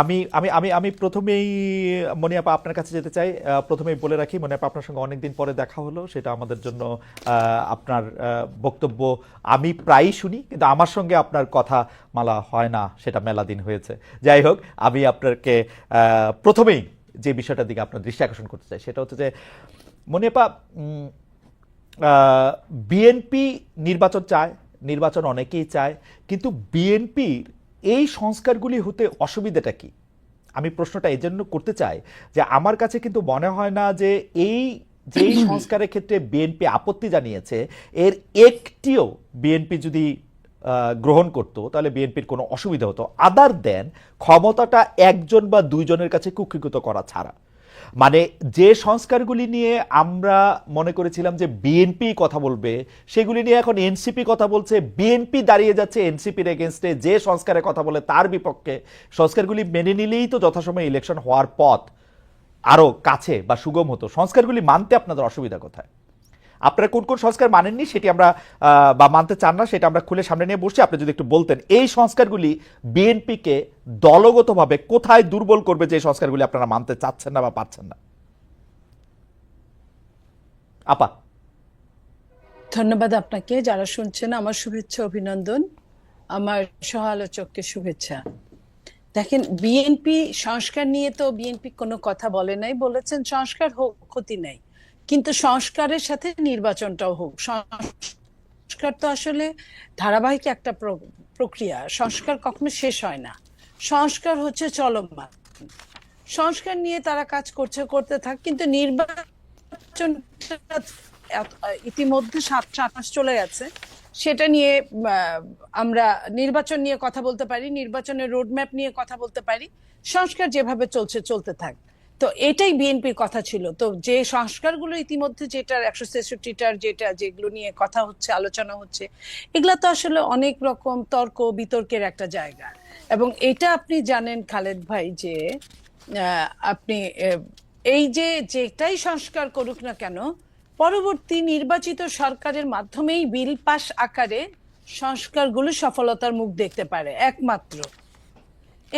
আমি আমি আমি আমি প্রথমেই মনিয়াপা আপনার কাছে যেতে চাই। প্রথমেই বলে রাখি, মনিয়াপা আপনার সঙ্গে অনেকদিন পরে দেখা হলো, সেটা আমাদের জন্য আপনার বক্তব্য আমি প্রায়ই শুনি, কিন্তু আমার সঙ্গে আপনার কথা মালা হয় না, সেটা মেলা দিন হয়েছে। যাই হোক, আমি আপনাকে প্রথমেই যে বিষয়টার দিকে আপনার দৃষ্টি আকর্ষণ করতে চাই সেটা হচ্ছে যে মনিয়াপা, বিএনপি নির্বাচন চায়, নির্বাচন অনেকেই চায়, কিন্তু বিএনপির এই সংস্কারগুলি হতে অসুবিধাটা কি? আমি প্রশ্নটা এই জন্য করতে চাই যে আমার কাছে কিন্তু মনে হয় না যে এই যেই সংস্কারের ক্ষেত্রে বিএনপি আপত্তি জানিয়েছে এর একটিও বিএনপি যদি গ্রহণ করত তাহলে বিএনপির কোনো অসুবিধা হতো, আদার দেন ক্ষমতাটা একজন বা দুইজনের কাছে কুক্ষিগত করা ছাড়া। মানে যে সংস্কারগুলি নিয়ে আমরা মনে করেছিলাম যে বিএনপি কথা বলবে, সেগুলি নিয়ে এখন এনসিপি কথা বলছে, বিএনপি দাঁড়িয়ে যাচ্ছে এনসিপির এগেনস্টে, যে সংস্কারের কথা বলে তার বিপক্ষে। সংস্কারগুলি মেনে নিলেই তো যথাসময়ে ইলেকশন হওয়ার পথ আরো কাছে বা সুগম হতো। সংস্কারগুলি মানতে আপনাদের অসুবিধা কোথায়? আপনারা কোন কোন সংস্কার মানেননি সেটি আমরা বা মানতে চান না সেটা আমরা খুলে সামনে নিয়ে বসছি। আপনি যদি একটু বলতেন এই সংস্কারগুলি বিএনপিকে দলগতভাবে কোথায় দুর্বল করবে, যে সংস্কারগুলি আপনারা মানতে চাচ্ছেন না বা পাচ্ছেন না। আপা। ধন্যবাদ আপনাকে। যারা শুনছেন আমার শুভেচ্ছা, অভিনন্দন। আমার সহ আলোচককে শুভেচ্ছা। দেখেন, বিএনপি সংস্কার নিয়ে তো বিএনপি কোনো কথা বলে নাই, বলেছেন সংস্কার হোক, ক্ষতি নাই, কিন্তু সংস্কারের সাথে নির্বাচনটাও হোক। সংস্কার তো আসলে ধারাবাহিক একটা প্রক্রিয়া, সংস্কার কখনো শেষ হয় না, সংস্কার হচ্ছে চলমান। সংস্কার নিয়ে তারা কাজ করতে থাক, কিন্তু নির্বাচন ইতিমধ্যে 7 মাস চলে গেছে, সেটা নিয়ে আমরা নির্বাচন নিয়ে কথা বলতে পারি, নির্বাচনের রোডম্যাপ নিয়ে কথা বলতে পারি, সংস্কার যেভাবে চলছে চলতে থাক। তো এটাই বিএনপির কথা ছিল। তো যে সংস্কারগুলো ইতিমধ্যে, যেটার 163টার যেগুলো নিয়ে কথা হচ্ছে, আলোচনা হচ্ছে, এগুলা তো আসলে অনেক রকম তর্ক বিতর্কের একটা জায়গা। এবং এটা আপনি জানেন খালেদ ভাই যে আপনি এই যে যেটাই সংস্কার করুক না কেন, পরবর্তী নির্বাচিত সরকারের মাধ্যমেই বিল পাস আকারে সংস্কারগুলো সফলতার মুখ দেখতে পারে একমাত্র,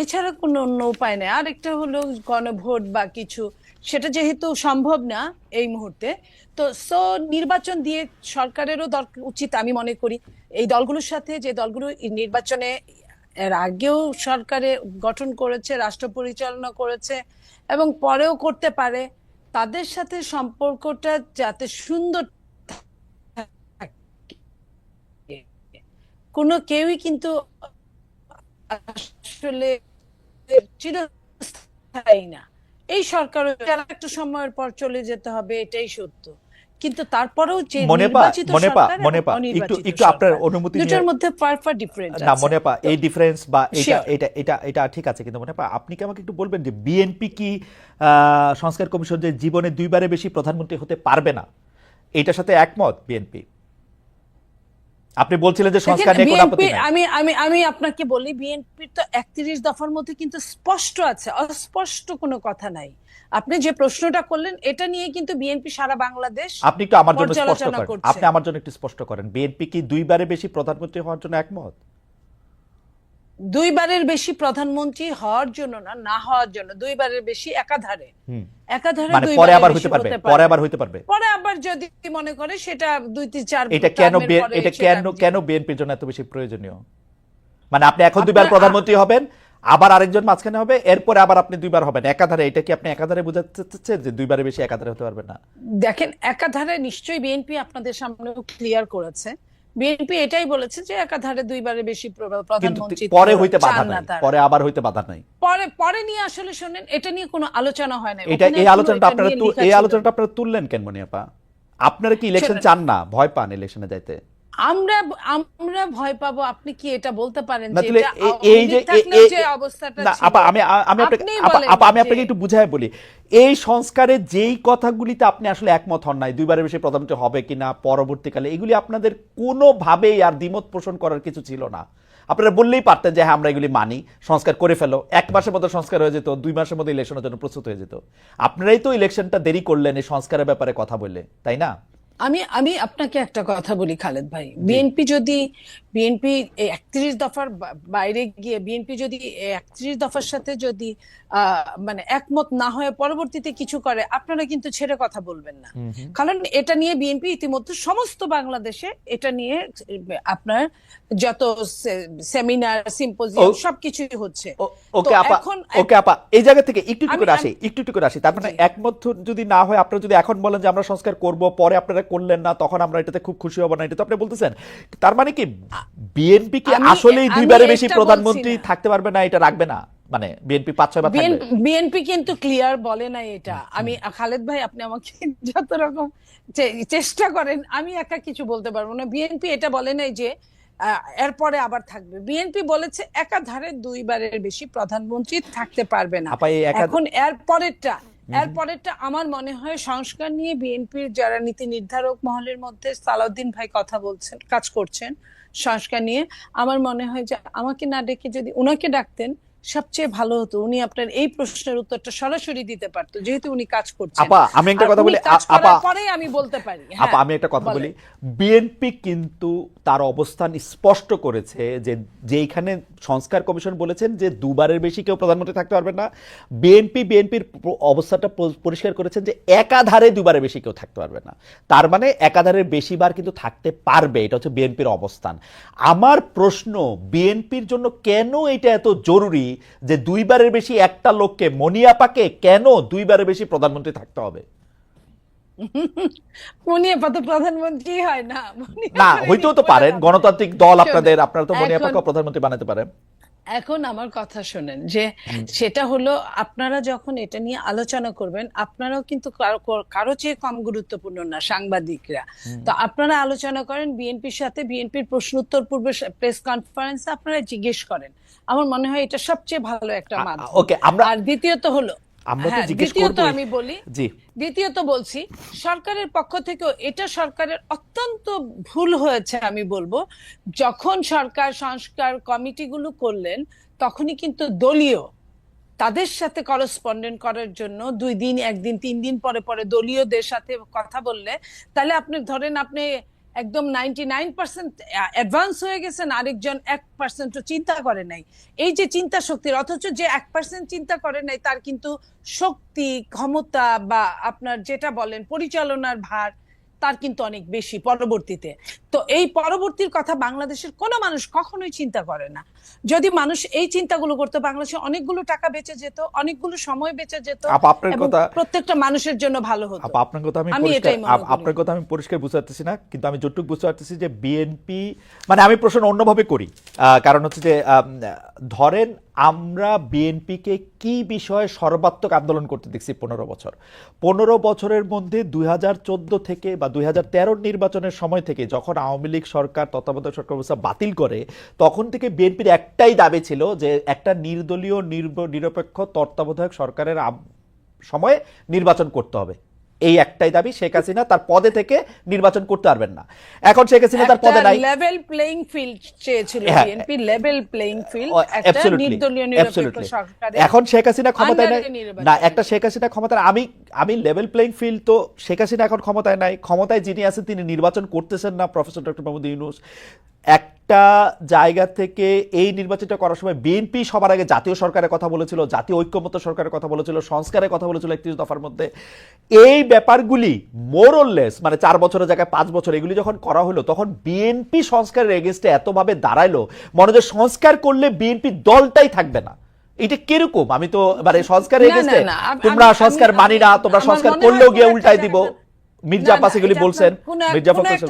এছাড়া কোনো অন্য উপায় নেই। আরেকটা হলো গণভোট বা কিছু, সেটা যেহেতু সম্ভব না এই মুহূর্তে, তো নির্বাচন দিয়ে সরকারেরও উচিত, আমি মনে করি এই দলগুলোর সাথে, যে দলগুলো নির্বাচনে এর আগেও সরকারে গঠন করেছে, রাষ্ট্র পরিচালনা করেছে এবং পরেও করতে পারে, তাদের সাথে সম্পর্কটা যাতে সুন্দর থাকে। কোনো কেউই কিন্তু আসলে চিরস্থায়ী না। এই সরকার একটা সময়ের পর চলে যেতে হবে, এটাই সত্য। কিন্তু তারপরেও যে নির্বাচিত সরকার এবং অনির্বাচিত একটু আপনার সরকার, অনুমতি নিয়ে, দুটোর মধ্যে ফার ডিফারেন্স না আছে। মনিয়াপা, এই ডিফারেন্স বা এটা শিওর। এটা এটা এটা ঠিক আছে, কিন্তু মনিয়াপা আপনি কি আমাকে একটু বলবেন যে বিএনপি কি সংস্কার কমিশন যে জীবনে দুইবারে বেশি প্রধানমন্ত্রী হতে পারবে না, এটার সাথে একমত বিএনপি? আপনি বলছিলেন যে সংস্কার নিয়ে কোনো আপত্তি বিএনপি, নাই। আমি আপনাকে বলি, বিএনপির তো 31 দফার মধ্যে কিন্তু স্পষ্ট আছে, অস্পষ্ট কোনো কথা নাই। আপনি যে প্রশ্নটা করলেন এটা নিয়ে কিন্তু বিএনপি সারা বাংলাদেশ আপনি একটু আমার জন্য স্পষ্ট পর্যালোচনা করেন, করছে। আপনি আমার জন্য একটু স্পষ্ট করেন, বিএনপি কি দুইবারে বেশি প্রধানমন্ত্রী হওয়ার জন্য একমত? দুইবারের বেশি প্রধানমন্ত্রী হওয়ার জন্য না, না হওয়ার জন্য, দুইবারের বেশি একাধারে, একাধারে মানে পরে দুইবারের আবার বেশি হইতে পারবে, হতে পরে পারবে। আবার হইতে পারবে। পরে আবার যদি মনে করে সেটা 2-3-4 এটা কেন টার্মের পরে, এটা সেটা কেন কেন বিএনপির জন্য এত বেশি প্রয়োজনীয়? মানে আপনি এখন দুইবার প্রধানমন্ত্রী হবেন, আবার আরেকজন মাঝখানে হবে, এরপরে আবার আপনি দুইবার হবেন একাধারে, এটা কি আপনি একাধারে বোঝাতে চাচ্ছেন যে দুইবারে বেশি একাধারে হতে পারবে না? দেখেন, একাধারে নিশ্চয়ই বিএনপি আপনাদের সামনে ক্লিয়ার করেছে, বিএনপি এটাই বলেছে যে একাধারে দুইবারের বেশি কিন্তু প্রধানমন্ত্রী পরে হইতে বাধা চান না নাই, তারা। পরে আবার হইতে বাধা নাই। পরে পরে নিয়ে আসলে শোনেন, এটা নিয়ে কোনো আলোচনা হয় না। এটা এই আলোচনাটা আপনারা আপনারা তুললেন কেন মনিয়াপা? আপনারা কি ইলেকশন চান না, ভয় পান ইলেকশনে যাইতে? আমরা আমরা ভয় পাবো? আপনি কি এটা বলতে পারেন না যে তুলে এটা এই যে যে অবস্থাটা না ছিল? আপা, আমি আমি আপনাকে আপা আমি আপনাকে একটু বুঝায় বলি, এই সংস্কারে যেই কথাগুলিতে আপনি আসলে একমত হন নাই, দুইবারের বেশি প্রধানমন্ত্রী হবে কিনা পরবর্তীকালে, এগুলি আপনাদের কোনোভাবেই আর দ্বিমত পোষণ করার কিছু ছিল না। আপনারা বললেই পারতেন যে হ্যাঁ আমরা এগুলি মানি, সংস্কার করে ফেলো, 1 মাসের মধ্যে সংস্কার হয়ে যেত, 2 মাসের মধ্যে ইলেকশনের জন্য প্রস্তুত হয়ে যেত। আপনারাই তো ইলেকশনটা দেরি করলেন এই সংস্কারের ব্যাপারে কথা বললে, তাই না? আমি আপনাকে একটা কথা বলি খালেদ ভাই, বিএনপি যদি বিএনপি 31 দফার বাইরে গিয়ে বিএনপি যদি 31 দফার সাথে যদি মানে একমত না হয়ে পরবর্তীতে কিছু করে, আপনারা কিন্তু ছেড়ে কথা বলবেন না। কারণ এটা নিয়ে বিএনপি ইতিমধ্যে সমস্ত বাংলাদেশে এটা নিয়ে আপনার যত সেমিনার, সিম্পোজিয়াম সবকিছুই হচ্ছে। ওকে আপা, ওকে আপা, এই জায়গা থেকে একটু একটু করে আসি। তার মানে একমত যদি না হয়, আপনারা যদি এখন বলেন যে আমরা সংস্কার করব, পরে আপনারা করলেন না, তখন আমরা এটাতে খুব খুশি হব না, এটা তো আপনি বলতেছেন। তার মানে কি বিএনপি কি আসলেই দুইবারের বেশি প্রধানমন্ত্রী থাকতে পারবে না, এটা রাখবে না? মানে বিএনপি 5-6 বার থাকবে? বিএনপি কিন্তু ক্লিয়ার বলে না এটা। আমি খালেদ ভাই, আপনি আমাকে যত রকম চেষ্টা করেন, আমি একা কিছু বলতে পারবো না। বিএনপি এটা বলে নাই যে এরপরে আবার থাকবে। বিএনপি বলেছে একাধারে দুইবারের বেশি প্রধানমন্ত্রী থাকতে পারবে না। এখন এরপরেরটা আমার মনে হয় সংস্কার নিয়ে বিএনপির যারা নীতি নির্ধারক মহলের মধ্যে সালাউদ্দিন ভাই কথা বলছেন, কাজ করছেন সংস্কার নিয়ে, আমার মনে হয় যে আমাকে না ডেকে যদি উনাকে ডাকতেন সবচেয়ে ভালো হতো। উনি আপনার এই প্রশ্নের উত্তরটা সরাসরি দিতে পারতো, যেহেতু উনি কাজ করছেন। আপা আমি একটা কথা বলি, আপা পরে আমি বলতে পারি। আপা আমি একটা কথা বলি, বিএনপি কিন্তু তার অবস্থান স্পষ্ট করেছে যে যেখানে সংস্কার কমিশন বলেছেন যে দুবারের বেশি কেউ প্রধানমন্ত্রী থাকতে পারবে না, বিএনপির অবস্থাটা পরিষ্কার করেছেন যে একাধারে দুবারের বেশি কেউ থাকতে পারবে না। তার মানে একাধারের বেশি বার কিন্তু থাকতে পারবে, এটা হচ্ছে বিএনপির অবস্থান। আমার প্রশ্ন, বিএনপির জন্য কেন এটা এত জরুরি যে দুইবারের বেশি একটা লোককে, মনিয়াপাকে কেন দুইবারের বেশি প্রধানমন্ত্রী থাকতে হবে? মনিয়াপা তো প্রধানমন্ত্রী হয় না। না, হইতেও তো পারেন, গণতান্ত্রিক দল আপনাদের, আপনারা তো মনিয়াপাকে প্রধানমন্ত্রী বানাতে পারেন। এখন আমার কথা শোনেন, যে সেটা হলো আপনারা যখন এটা নিয়ে আলোচনা করবেন, আপনারাও কিন্তু কারো চেয়ে কম গুরুত্বপূর্ণ না সাংবাদিকরা। তো আপনারা আলোচনা করেন বিএনপির সাথে, বিএনপির প্রশ্ন উত্তর পূর্বে প্রেস কনফারেন্সে আপনারা জিজ্ঞেস করেন। আমার মনে হয় এটা সবচেয়ে ভালো একটা মাধ্যম। ওকে, আমরা আর দ্বিতীয়ত হলো, আমি বলি, দ্বিতীয়ত বলছি, সরকারের পক্ষ থেকেও এটা সরকারের অত্যন্ত ভুল হয়েছে আমি বলবো। যখন সরকার সংস্কার কমিটিগুলো করলেন, তখনই কিন্তু দলীয় তাদের সাথে করসপন্ডেন্ট করার জন্য 2 দিন, 1 দিন, 3 দিন পরে পরে দলীয়দের সাথে কথা বললে, তাহলে আপনি ধরেন আপনি একদম 99% অ্যাডভান্স হয়ে গেছেন, আরেকজন 1% চিন্তা করে নাই। এই যে চিন্তা শক্তির, অথচ যে 1% চিন্তা করে নাই তার কিন্তু শক্তি, ক্ষমতা বা আপনার যেটা বলেন পরিচালনার ভার, তার কিন্তু অনেক বেশি পরবর্তীতে। তো এই পরবর্তীর কথা বাংলাদেশের কোনো মানুষ কখনোই চিন্তা করে না। যদি মানুষ এই চিন্তাগুলো করতো, বাংলাদেশে অনেকগুলো টাকা বেঁচে যেত, অনেকগুলো সময় বেঁচে যেত, এবং প্রত্যেকটা মানুষের জন্য ভালো হতো। আপনার কথা আমি পরিষ্কার বুঝতে পারতেছি না, কিন্তু আমি যতটুকু বুঝতে পারতেছি যে বিএনপি, মানে আমি প্রশ্ন অন্যভাবে করি, কারণ হচ্ছে যে ধরেন আমরা বিএনপিকে কি বিষয়ে সর্বাত্মক আন্দোলন করতে দেখছি 15 বছরের মধ্যে 2014 থেকে বা 2013 নির্বাচনের সময় থেকে, যখন আওয়ামী লীগ সরকার, তত্ত্বাবধায়ক সরকার ব্যবস্থা বাতিল করে, তখন থেকে বিএনপির একটাই দাবি ছিল যে একটা নির্দলীয় নিরপেক্ষ তত্ত্বাবধায়ক সরকারের সময়ে নির্বাচন করতে হবে। এই একটাই দাবি। শেখ হাসিনা তার পদে থেকে নির্বাচন করতে পারবেন না। এখন শেখ হাসিনা তার পদে নাই, লেভেল প্লেইং ফিল্ড চেয়েছিল বিএনপি, লেভেল প্লেইং ফিল্ড, একটা নির্দলীয় নিরপেক্ষ সরকার। এখন শেখ হাসিনা ক্ষমতায় নাই না, একটা শেখ হাসিনা ক্ষমতায়, আমি লেভেল প্লেইং ফিল্ড, তো শেখ হাসিনা এখন ক্ষমতায় নাই, ক্ষমতায় যিনি আছেন তিনি নির্বাচন করতেছেন না, প্রফেসর ডক্টর মোহাম্মদ ইউনূস। একটা জায়গা থেকে এই নির্বাচনটা করার সময় বিএনপি সবার আগে জাতীয় সরকারের কথা বলেছিল, জাতীয় ঐক্যমত্য সরকারের কথা বলেছিল, সংস্কারের কথা বলেছিল 31 দফার মধ্যে। এই ব্যাপারগুলি মোর অর লেস, মানে 4 বছরের জায়গায় 5 বছর এগুলি যখন করা হলো, তখন বিএনপি সংস্কারের এগেইনস্টে এতভাবে দাঁড়াইলো, মনে হয় সংস্কার করলে বিএনপি দলটাই থাকবে না। এটা কিরকম? আমি তো মানে সংস্কারের এগেইনস্টে, তোমরা সংস্কার মানি না, তোমরা সংস্কার করলেও গিয়ে উল্টাই দিব, মির্জা আব্বাস এগুলি বলছেন। মির্জা আব্বাস,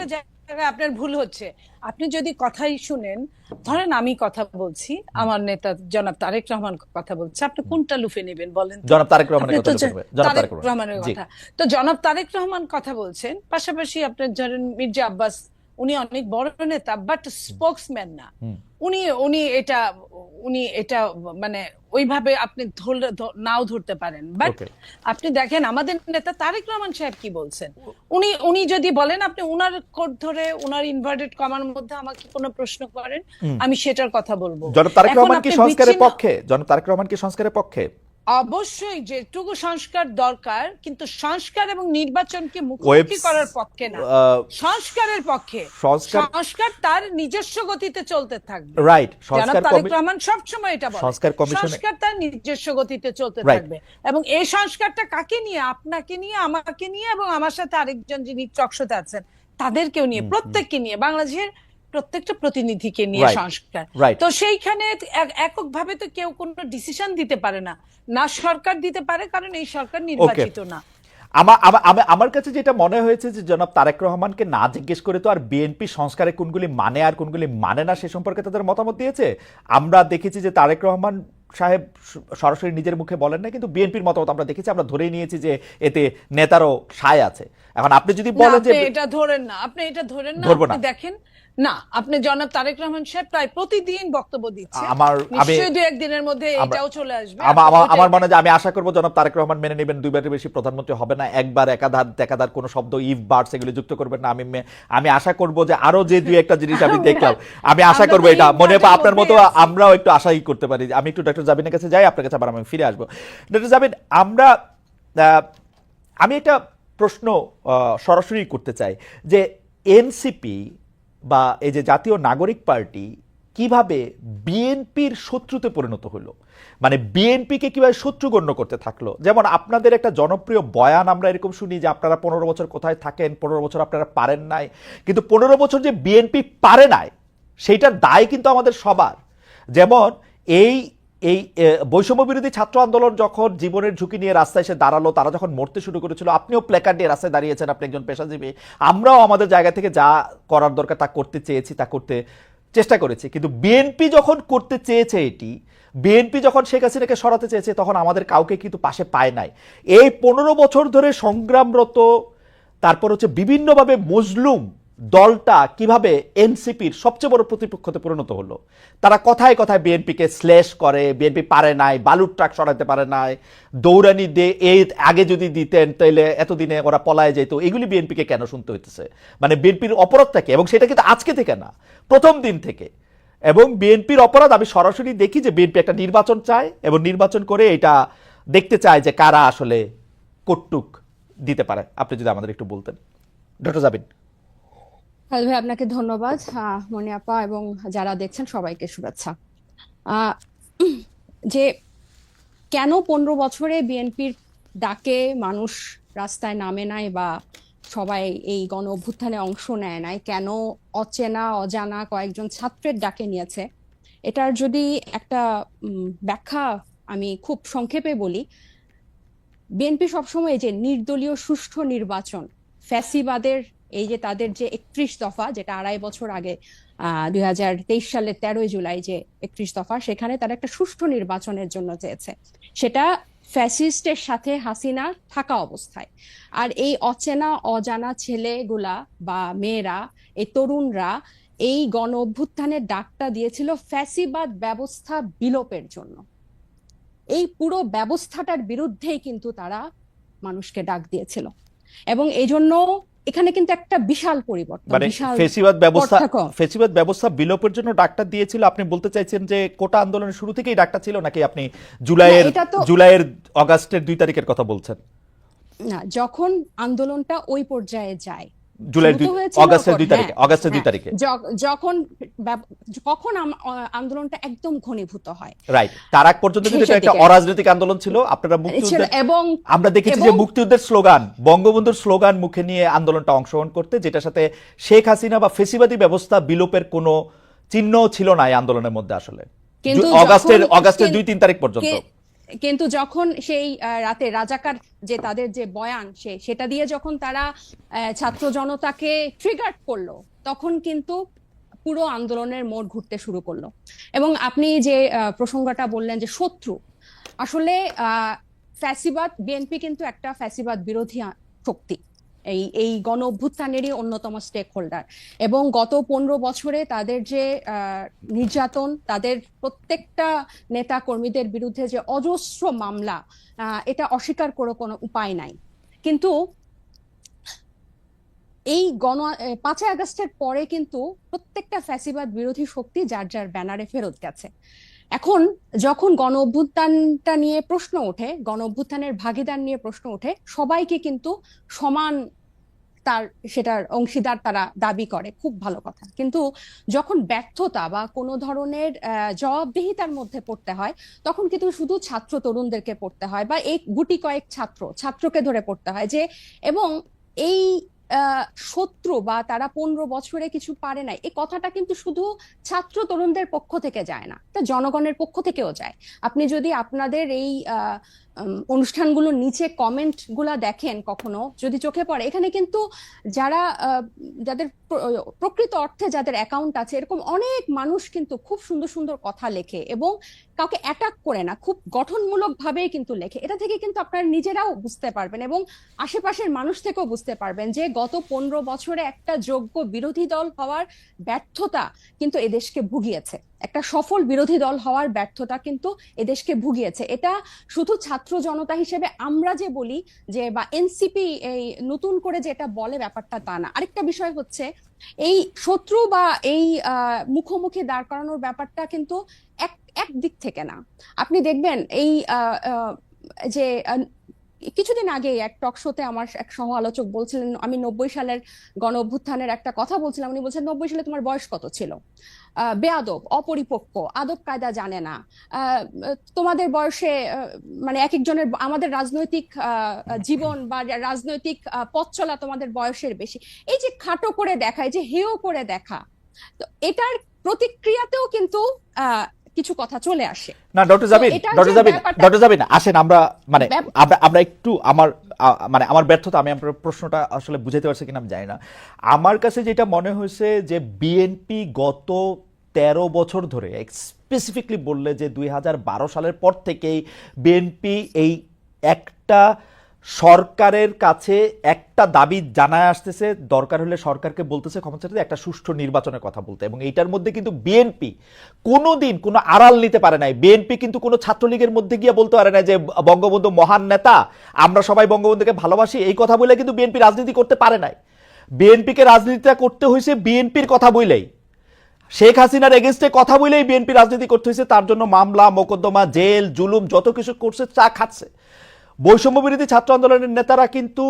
আপনার ভুল হচ্ছে। আপনি যদি কথাই শুনেন, ধরেন আমি কথা বলছি, আমার নেতা জনাব তারেক রহমান কথা বলছে, আপনি কোনটা লুফে নেবেন বলেন? জনাব তারেক রহমানের কথা। তো জনাব তারেক রহমান কথা বলছেন, পাশাপাশি আপনার ধরেন মির্জা আব্বাস, উনি অনেক বড় নেতা, বাট স্পোকসম্যান না। উনি এটা মানে ওইভাবে আপনি নাও ধরতে পারেন, বাট আপনি দেখেন আমাদের নেতা তারেক রহমান সাহেব কি বলছেন। উনি যদি বলেন, আপনি উনার কোড ধরে উনার ইনভার্টেড কমার মধ্যে আমাকে কোনো প্রশ্ন করেন, আমি সেটার কথা বলবো। জনাব তারেক রহমান কি সংস্কারের পক্ষে? জনাব তারেক রহমান কি সংস্কারের পক্ষে? অবশ্যই যেটুকু সংস্কার দরকার, কিন্তু সংস্কার এবং নির্বাচনকে মুখোমুখি করার পক্ষে না, সংস্কারের পক্ষে। সংস্কার সংস্কার তার নিজস্ব গতিতে চলতে থাকবে। রাইট, জনাব সংস্কার তারেক রহমান সবসময় এটা বলে, সংস্কার কমিশনে সংস্কার তার নিজস্ব গতিতে চলতে রাইট। থাকবে। এবং এই সংস্কারটা কাকে নিয়ে? আপনাকে নিয়ে, আমাকে নিয়ে, এবং আমার সাথে আরেকজন যিনি টকশোতে আছেন তাদেরকেও নিয়ে, প্রত্যেককে নিয়ে, বাংলাদেশের প্রত্যেকটা প্রতিনিধিকে নিয়ে রাইট সংস্কার। রাইট। তো সেইখানে এককভাবে তো কেউ কোনো ডিসিশন দিতে পারে না, না সরকার দিতে পারে, কারণ এই সরকার নির্বাচিত না। আমার কাছে যেটা মনে হয়েছে যে জনাব তারেক রহমানকে না জিজ্ঞেস করে তো আর বিএনপি সংস্কারে কোনগুলি মানে আর কোনগুলি মানে না সে সম্পর্কে তাদের মতামত দিয়েছে। আমরা দেখেছি যে তারেক রহমান সাহেব সরাসরি নিজের মুখে বলেন না, কিন্তু বিএনপির মতামত আমরা দেখেছি, আমরা ধরেই নিয়েছি যে এতে নেতারও সায় আছে। এখন আপনি যদি বলেন যে এটা ধরেন না, আপনি এটা ধরেন না, ধরবো না, আপনি দেখেন না, আপনি জনাব তারেক রহমান সাহেব প্রায় প্রতিদিন বক্তব্য দিচ্ছে, আমি নিশ্চয়ই 2-1 দিনের মধ্যে এটাও চলে আসবে। আমার মনে হয় যে আমি আশা করবো জনাব তারেক রহমান মেনে নেবেন, দুইবারের বেশি প্রধানমন্ত্রী হবে না, একবার একাধার কোনো শব্দ ইফ বার্ডস এগুলি যুক্ত করবেন না। আমি আশা করবো যে আরো যে দুই একটা জিনিস আমি দেখলাম, আমি আশা করবো এটা মনে হয় আপনার মতো আমরাও একটু আশাই করতে পারি। আমি একটু ডক্টর জাবিনের কাছে যাই, আপনার কাছে আবার আমি ফিরে আসবো। ডক্টর জাবিন, আমি একটা প্রশ্ন সরাসরি করতে চাই যে এনসিপি বা এই যে জাতীয় নাগরিক পার্টি কিভাবে বিএনপির শত্রুতে পরিণত হলো, মানে বিএনপিকে কিভাবে শত্রু গণ্য করতে থাকলো। যেমন আপনাদের একটা জনপ্রিয় বয়ান আমরা এরকম শুনি যে আপনারা 15 বছর কোথায় থাকেন, 15 বছর আপনারা পারেন নাই, কিন্তু 15 বছর যে বিএনপি পারে নাই সেইটার দায় কিন্তু আমাদের সবার। যেমন এই এই বৈষম্য বিরোধী ছাত্র আন্দোলন যখন জীবনের ঝুঁকি নিয়ে রাস্তায় এসে দাঁড়ালো, তারা যখন মরতে শুরু করেছিল, আপনিও প্ল্যাকার্ড নিয়ে রাস্তায় দাঁড়িয়েছেন, আপনি একজন পেশাজীবী, আমরাও আমাদের জায়গা থেকে যা করার দরকার তা করতে চেয়েছি, তা করতে চেষ্টা করেছি। কিন্তু বিএনপি যখন করতে চেয়েছে এটি, বিএনপি যখন শেখ হাসিনাকে সরাতে চেয়েছে, তখন আমাদের কাউকে কিন্তু পাশে পায় নাই। এই 15 বছর ধরে সংগ্রামরত, তারপর হচ্ছে বিভিন্নভাবে মজলুম দলটা কিভাবে এনসিপির সবচেয়ে বড় প্রতিপক্ষতে পরিণত হলো। তারা কথায় কথায় বিএনপিকে স্ল্যাশ করে, বিএনপি পারে নাই, বালুর ট্রাক সরাতে পারে নাই, দৌড়ানি দিয়ে এই আগে যদি দিতেন তাইলে এতদিনে ওরা পলায় যেত, এগুলি বিএনপিকে কেন শুনতে হইতেছে? মানে বিএনপির অপরাধটা কি? এবং সেটা কিন্তু আজকে থেকে না, প্রথম দিন থেকে। এবং বিএনপির অপরাধ আমি সরাসরি দেখি যে বিএনপি একটা নির্বাচন চায় এবং নির্বাচন করে এটা দেখতে চায় যে কারা আসলে কটুক দিতে পারে। আপনি যদি আমাদের একটু বলতেন ডক্টর জাবিন। হ্যালো ভাই, আপনাকে ধন্যবাদ। মনি আপা এবং যারা দেখছেন সবাইকে শুভেচ্ছা। আহ, যে কেন 15 বছরে বিএনপির ডাকে মানুষ রাস্তায় নামে নাই বা সবাই এই গণ অভ্যুত্থানে অংশ নেয় নাই, কেন অচেনা অজানা কয়েকজন ছাত্রের ডাকে নিয়েছে, এটার যদি একটা ব্যাখ্যা আমি খুব সংক্ষেপে বলি। বিএনপি সবসময় যে নির্দলীয় সুষ্ঠু নির্বাচন, ফ্যাসিবাদের এই যে তাদের যে 31 দফা, যেটা 2.5 বছর আগে 2023 সালের 13 জুলাই যে 31 দফা, সেখানে তারা একটা সুষ্ঠু নির্বাচনের জন্য চেয়েছে, সেটা ফ্যাসিস্টের সাথে হাসিনা থাকা অবস্থায়। আর এই অচেনা অজানা ছেলেগুলা বা মেয়েরা, এই তরুণরা এই গণ অভ্যুত্থানের ডাকটা দিয়েছিল ফ্যাসিবাদ ব্যবস্থা বিলোপের জন্য। এই পুরো ব্যবস্থাটার বিরুদ্ধেই কিন্তু তারা মানুষকে ডাক দিয়েছিল, এবং এই জন্য এখানে কিন্তু একটা বিশাল পরিবর্তন, মানে বিশাল ফেসিবাদ ব্যবস্থা বিলোপের জন্য ডাকটা দিয়েছিল। আপনি বলতে চাইছেন যে কোটা আন্দোলনের শুরু থেকেই ডাকটা ছিল, নাকি আপনি জুলাইয়ের অগাস্টের 2 তারিখের কথা বলছেন? না, যখন আন্দোলনটা ওই পর্যায়ে যায়, অগাস্টের 2 তারিখে কখন আন্দোলনটা একদম ঘনীভূত হয়, রাইট। তার আগ পর্যন্ত কিন্তু এটা একটা অরাজনৈতিক আন্দোলন ছিল। আপনারা এবং আমরা দেখেছি যে মুক্তিযুদ্ধের স্লোগান, বঙ্গবন্ধুর স্লোগান মুখে নিয়ে আন্দোলনটা অংশগ্রহণ করতে, যেটার সাথে শেখ হাসিনা বা ফেসিবাদী ব্যবস্থা বিলোপের কোনো চিহ্ন ছিল না এই আন্দোলনের মধ্যে আসলে, অগাস্টের 2-3 তারিখ পর্যন্ত। কিন্তু যখন সেই রাতে রাজাকার যে তাদের যে বয়ান, সেটা দিয়ে যখন তারা ছাত্র জনতাকে ট্রিগার করলো, তখন কিন্তু পুরো আন্দোলনের মোড় ঘুরতে শুরু করলো। এবং আপনি যে প্রসঙ্গটা বললেন যে শত্রু, আসলে ফ্যাসিবাদ, বিএনপি কিন্তু একটা ফ্যাসিবাদ বিরোধী শক্তি, এই গণ অভ্যুত্থানেরই অন্যতম স্টেক হোল্ডার। এবং গত 15 বছরে তাদের যে নির্যাতন, তাদের প্রত্যেকটা নেতা কর্মীদের বিরুদ্ধে যে অজস্র মামলা, এটা অস্বীকার করে কোনো উপায় নাই। কিন্তু এই 5 আগস্টের পরে কিন্তু প্রত্যেকটা ফ্যাসিবাদ বিরোধী শক্তি যার যার ব্যানারে ফেরত গেছে। এখন যখন গণ অভ্যুত্থানটা নিয়ে প্রশ্ন ওঠে, গণ অভ্যুত্থানের ভাগিদার নিয়ে প্রশ্ন ওঠে, সবাইকে কিন্তু সমান তার সেটার অংশীদার তারা দাবি করে, খুব ভালো কথা। কিন্তু যখন ব্যর্থতা বা কোনো ধরনের জবাবদিহিতার মধ্যে পড়তে হয়, তখন কিন্তু শুধু ছাত্র তরুণদেরকে পড়তে হয়, বা এই গুটি কয়েক ছাত্রকে ধরে পড়তে হয় যে, এবং এই শত্রু বা তারা 15 বছরে কিছু পারে নাই, এই কথাটা কিন্তু শুধু ছাত্র তরুণদের পক্ষ থেকে যায় না, এটা জনগণের পক্ষ থেকেও যায়। আপনি যদি আপনাদের এই অনুষ্ঠানগুলোর নিচে কমেন্ট গুলা দেখেন, কখনো যদি চোখে পড়ে, এখানে কিন্তু যারা যাদের প্রকৃত অর্থে যাদের অ্যাকাউন্ট আছে, এরকম অনেক মানুষ কিন্তু খুব সুন্দর সুন্দর কথা লেখে এবং কাউকে অ্যাটাক করে না, খুব গঠনমূলক ভাবেই কিন্তু লেখে। এটা থেকে কিন্তু আপনারা নিজেরাও বুঝতে পারবেন এবং আশেপাশের মানুষ থেকেও বুঝতে পারবেন যে গত 15 বছরে একটা যোগ্য বিরোধী দল হওয়ার ব্যর্থতা কিন্তু এদেশকে ভুগিয়েছে, একটা সফল বিরোধী দল হওয়ার ব্যর্থতা কিন্তু এদেশকে ভুগিয়েছে। এটা শুধু ছাত্র জনতা হিসেবে আমরা যে বলি যে, বা এনসিপি এই নতুন করে যে এটা বলে, ব্যাপারটা তা না। আরেকটা বিষয় হচ্ছে, এই শত্রু বা এই মুখোমুখি দাঁড় করানোর ব্যাপারটা কিন্তু এক এক দিক থেকে না। আপনি দেখবেন এই যে কিছুদিন আগে এক টক শোতে আমার এক সহ আলোচক বলছিলেন, আমি 90 সালের গণ অভ্যুত্থানের একটা কথা বলছিলাম, উনি বলছেন 90 সালে তোমার বয়স কত ছিল, বেয়াদব, অপরিপক্ক, আদব কায়দা জানে না, তোমাদের বয়সে মানে এক একজনের, আমাদের রাজনৈতিক জীবন বা রাজনৈতিক পথ চলা তোমাদের বয়সের বেশি, এই যে খাটো করে দেখা, এই যে হেয় করে দেখা, তো এটার প্রতিক্রিয়াতেও কিন্তু কিছু কথা চলে আসে। না ডক্টর জাবির, ডক্টর জাবির আসেন, আমরা মানে আমরা একটু মানে আমার ব্যর্থতা, আমি আপনার প্রশ্নটা আসলে বুঝাতে পারছি কিনা আমি জানি না। আমার কাছে যেটা মনে হয়েছে যে বিএনপি গত 13 বছর ধরে, স্পেসিফিকলি বললে যে 2012 সালের পর থেকেই বিএনপি এই একটা সরকারের কাছে একটা দাবি জানায় আসতেছে, দরকার হলে সরকারকে বলতেছে ক্ষমতা চাইতে একটা সুষ্ঠু নির্বাচনের কথা বলতে। এবং এইটার মধ্যে কিন্তু বিএনপি কোনোদিন কোনো আড়াল নিতে পারে নাই। বিএনপি কিন্তু কোনো ছাত্রলীগের মধ্যে গিয়ে বলতে পারে না যে বঙ্গবন্ধু মহান নেতা, আমরা সবাই বঙ্গবন্ধুকে ভালোবাসি, এই কথা বলে কিন্তু বিএনপি রাজনীতি করতে পারে নাই। বিএনপিকে রাজনীতিটা করতে হয়েছে বিএনপির কথা বলেই, শেখ হাসিনার এগেনস্টে কথা বলেই বিএনপি রাজনীতি করতে হয়েছে। তার জন্য মামলা মোকদ্দমা, জেল, জুলুম যত কিছু করছে, চা খাচ্ছে। বৈষম্য বিরোধী ছাত্র আন্দোলনের নেতারা কিন্তু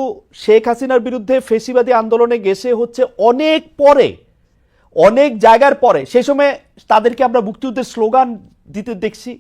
শেখ হাসিনার বিরুদ্ধে ফেসিবাদী আন্দোলনে গেছে হচ্ছে অনেক পরে, অনেক জায়গার পরে। সেই সময় তাদেরকে আমরা মুক্তিযুদ্ধের স্লোগান দিতে দেখছি,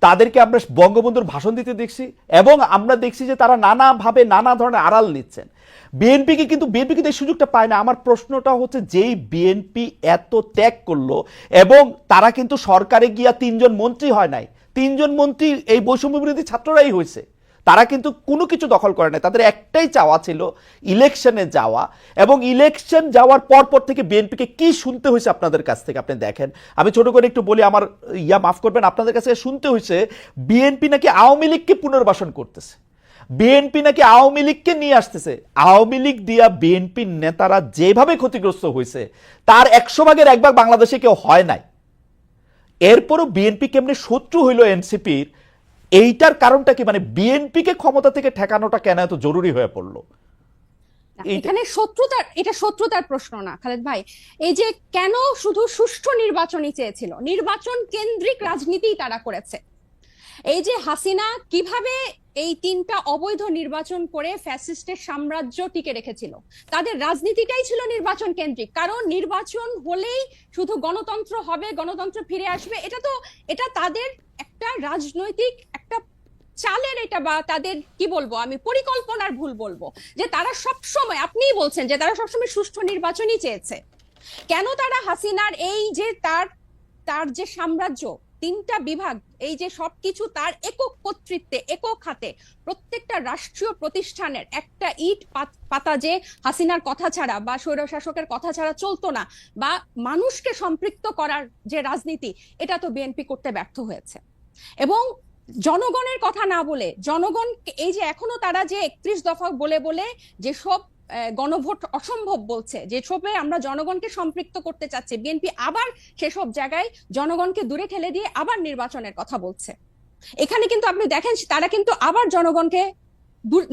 তাদেরকে আমরা বঙ্গবন্ধুর ভাষণ দিতে দেখছি, এবং আমরা দেখছি যে তারা নানাভাবে নানা ধরনের আড়াল নিচ্ছেন। বিএনপি কিন্তু এই সুযোগটা পায় না। আমার প্রশ্নটা হচ্ছে, যেই বিএনপি এত ত্যাগ করলো, এবং তারা কিন্তু সরকারে গিয়া 3জন মন্ত্রী হয় নাই, 3জন মন্ত্রী এই বৈষম্য বিরোধী ছাত্ররাই হয়েছে। তারা কিন্তু কোনো কিছু দখল করে নাই, তাদের একটাই চাওয়া ছিল ইলেকশনে যাওয়া। এবং ইলেকশন যাওয়ার পর থেকে বিএনপিকে কি শুনতে হয়েছে আপনাদের কাছ থেকে আপনি দেখেন। আমি ছোট করে একটু বলি, আমার মাফ করবেন, আপনাদের কাছে শুনতে হয়েছে বিএনপি নাকি আওয়ামী লীগকে পুনর্বাসন করতেছে, বিএনপি নাকি আওয়ামী লীগকে নিয়ে আসতেছে। আওয়ামী লীগ দিয়া বিএনপির নেতারা যেভাবে ক্ষতিগ্রস্ত হয়েছে, তার 100 ভাগের 1 ভাগ বাংলাদেশে কেউ হয় নাই। এরপরও বিএনপি কেমনে শত্রু হইল এনসিপির, এইটার কারণটা কি? মানে বিএনপিকে ক্ষমতা থেকে ঠেকানোটা কেন এত জরুরি হয়ে পড়লো? এখানে এটা শত্রুতার প্রশ্ন না খালেদ ভাই। এই যে কেন শুধু সুষ্ঠু নির্বাচনই চেয়েছিল, নির্বাচন কেন্দ্রিক রাজনীতি তারা করেছে। এই যে হাসিনা কিভাবে এই 3টা অবৈধ নির্বাচন করে ফ্যাসিস্টের সাম্রাজ্য টিকে রেখেছিল, তাদের রাজনীতিটাই ছিল নির্বাচন কেন্দ্রিক। কারণ নির্বাচন হলেই শুধু গণতন্ত্র হবে, গণতন্ত্র ফিরে আসবে, এটা তাদের একটা রাজনৈতিক একটা চালের, এটা বা তাদের কি বলবো আমি, পরিকল্পনার ভুল বলবো, যে তারা সবসময়, আপনিই বলছেন যে তারা সবসময় সুষ্ঠু নির্বাচনই চেয়েছে। কেন তারা হাসিনার এই যে তার যে সাম্রাজ্য, 3টা বিভাগ, এই যে সবকিছু তার একক কর্তৃত্বে, একক হাতে, প্রত্যেকটা রাষ্ট্রীয় প্রতিষ্ঠানের একটা ইট পাতা যে হাসিনার কথা ছাড়া বা স্বৈরশাসকের কথা ছাড়া চলতো না, বা মানুষকে সম্পৃক্ত করার যে রাজনীতি, এটা তো বিএনপি করতে ব্যর্থ হয়েছে। এবং জনগণের কথা না বলে, জনগণ এই যে এখনো তারা যে 31 দফা বলে বলে যেসব গণভোট অসম্ভব বলছে, যেসবে আমরা জনগণকে সম্পৃক্ত করতে চাচ্ছি, বিএনপি আবার সেসব জায়গায় জনগণকে দূরে ঠেলে দিয়ে আবার নির্বাচনের কথা বলছে। এখানে কিন্তু আপনি দেখেন তারা কিন্তু আবার জনগণকে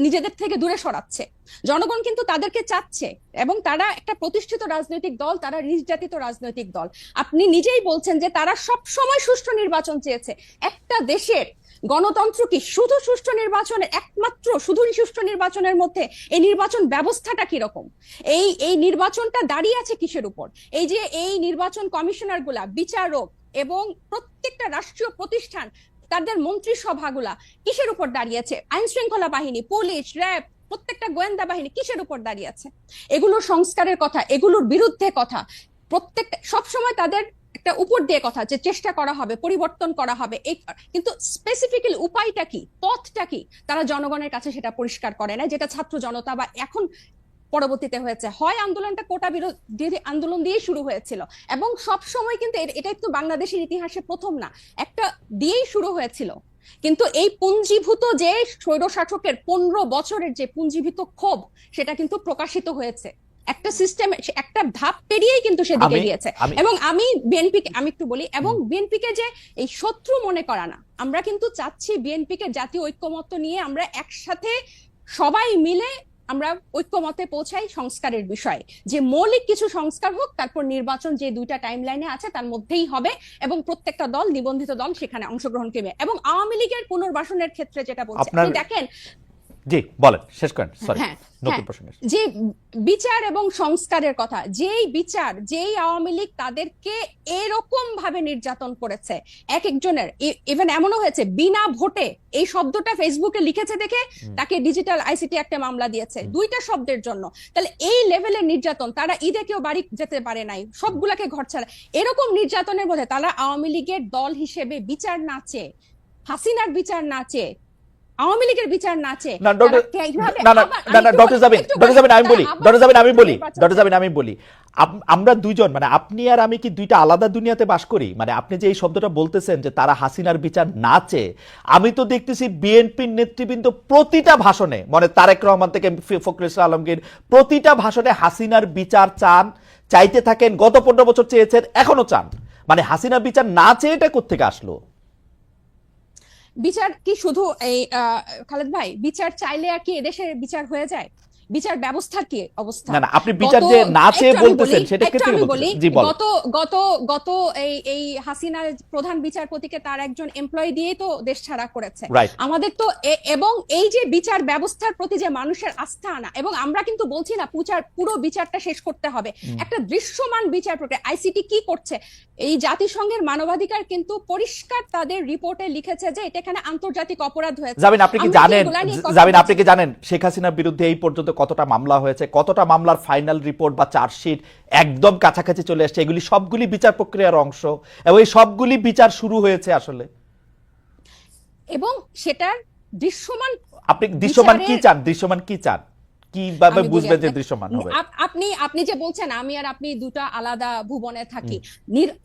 নিজেদের থেকে দূরে সরাচ্ছে। জনগণ কিন্তু তাদেরকে চাচ্ছে এবং তারা একটা প্রতিষ্ঠিত রাজনৈতিক দল, তারা নির্যাতিত রাজনৈতিক দল। আপনি নিজেই বলছেন যে তারা সব সময় সুষ্ঠু নির্বাচন চেয়েছে। একটা দেশের গণতন্ত্র কি শুধু সুষ্ঠু নির্বাচনের একমাত্র শুধু সুষ্ঠু নির্বাচনের মধ্যে? এই নির্বাচন ব্যবস্থাটা কিরকম? এই নির্বাচনটা দাঁড়িয়ে আছে কিসের উপর? এই যে এই নির্বাচন কমিশনার গুলা, বিচারক এবং প্রত্যেকটা রাষ্ট্রীয় প্রতিষ্ঠান, তাদের মন্ত্রিসভাগুলা কিসের উপর দাঁড়িয়েছে? আইন শৃঙ্খলা বাহিনী, পুলিশ, র্যাব, প্রত্যেকটা গোয়েন্দা বাহিনী কিসের উপর দাঁড়িয়ে আছে? এগুলোর সংস্কারের কথা, এগুলোর বিরুদ্ধে কথা, প্রত্যেকটা সবসময় তাদের একটা উপর দিয়ে কথা যে চেষ্টা করা হবে, পরিবর্তন করা হবে, কিন্তু স্পেসিফিক্যালি উপায়টা কি, পথটা কি, তারা জনগণের কাছে সেটা পরিষ্কার করে না। যেটা ছাত্র জনতা বা এখন পরবর্তীতে হয়েছে, হয় আন্দোলনটা কোটা বিরোধী আন্দোলন দিয়ে শুরু হয়েছিল এবং সব সময় কিন্তু এটাই তো বাংলাদেশের ইতিহাসে প্রথম না, একটা দিয়েই শুরু হয়েছিল। কিন্তু এই পুঞ্জীভূত যে স্বৈরশাসকের 15 বছরের যে পুঞ্জীভূত ক্ষোভ, সেটা কিন্তু প্রকাশিত হয়েছে একটা সিস্টেম, একটা ধাপ পেরিয়েই কিন্তু সেদিকে গিয়েছে। এবং আমি একটু বলি, এবং বিএনপিকে যে এই শত্রু মনে করা না, আমরা কিন্তু চাচ্ছি বিএনপিকে জাতীয় ঐক্যমত্য নিয়ে আমরা একসাথে সবাই মিলে আমরা ঐক্যমতে পৌঁছাই সংস্কারের বিষয়ে, যে মৌলিক কিছু সংস্কার হোক, তারপর নির্বাচন যে দুইটা টাইম লাইনে আছে তার মধ্যেই হবে এবং প্রত্যেকটা দল, নিবন্ধিত দল সেখানে অংশগ্রহণ করবে। এবং আওয়ামী লীগের পুনর্বাসনের ক্ষেত্রে যেটা বলছে, আপনি দেখেন, জি বলেন, শেষ করেন, সরি নতুন প্রশ্ন, যে বিচার এবং সংস্কারের কথা, যেই বিচার, যেই আওয়ামী লীগ তাদেরকে এরকম ভাবে নির্যাতন করেছে, এক একজনের ইভেন এমনও হয়েছে বিনা ভোটে, এই শব্দটা ফেসবুকে লিখেছে দেখে তাকে ডিজিটাল আইসিটি একটা মামলা দিয়েছে, দুইটা শব্দের জন্য। তাহলে এই লেভেলের নির্যাতন, তারা ঈদে কেউ বাড়ি যেতে পারে নাই, সবগুলাকে ঘর ছাড়া, এরকম নির্যাতনের মধ্যে তারা আওয়ামী লীগের দল হিসেবে বিচার না চেয়ে, হাসিনার বিচার না চেয়ে, আওয়ামী লীগের বিচার না চেয়ে, আমি বলি আমরা দুইজন, মানে আপনি আর আমি কি দুইটা আলাদা দুনিয়াতে বাস করি? মানে আপনি যে এই শব্দটা বলতেছেন যে তারা হাসিনার বিচার না চেয়ে, আমি তো দেখতেছি বিএনপির নেতৃবৃন্দ প্রতিটা ভাষণে, মানে তারেক রহমান থেকে ফখরুল ইসলাম আলমগীর, প্রতিটা ভাষণে হাসিনার বিচার চান, চাইতে থাকেন, গত 15 বছর চেয়েছেন, এখনো চান। মানে হাসিনার বিচার না চেয়ে এটা কোত্থেকে আসলো? বিচার কি শুধু এই খালেদ ভাই, বিচার চাইলে আর কি এদেশের বিচার হয়ে যায়? বিচার ব্যবস্থার কি অবস্থা? না, আপনি বিচার যে না চেয়ে বলতেছেন সেটা ক্ষেত্রে বলি, গত এই হাসিনা প্রধান বিচারপতিকে তার একজন এমপ্লয়ি দিয়ে তো দেশ ছাড়া করেছে আমাদের তো। এবং এই যে বিচার ব্যবস্থার প্রতি যে মানুষের আস্থা আনা, এবং আমরা কিন্তু বলছি না পুরো বিচারটা শেষ করতে হবে, একটা দৃশ্যমান বিচার প্রক্রিয়া। আইসিটি কি করছে? এই জাতিসংঘের মানবাধিকার কিন্তু পরিষ্কার তাদের রিপোর্টে লিখেছে যে এটা এখানে আন্তর্জাতিক অপরাধ হয়েছে। আপনি কি জানেন শেখ হাসিনার বিরুদ্ধে এই পর্যন্ত কতটা মামলা হয়েছে, কতটা মামলার ফাইনাল রিপোর্ট বা চার্জশিট একদম কাছাকাছি চলে আসছে? এগুলি সবগুলি বিচার প্রক্রিয়ার অংশ এবং এই সবগুলি বিচার শুরু হয়েছে আসলে। এবং সেটার দৃশ্যমান, আপনি দৃশ্যমান কি চান? দৃশ্যমান কি চান? কিভাবে বুঝবেন যে দৃশ্যমান হবে? আপনি যে বলছেন আমি আর আপনি দুটো আলাদা ভুবনে থাকি,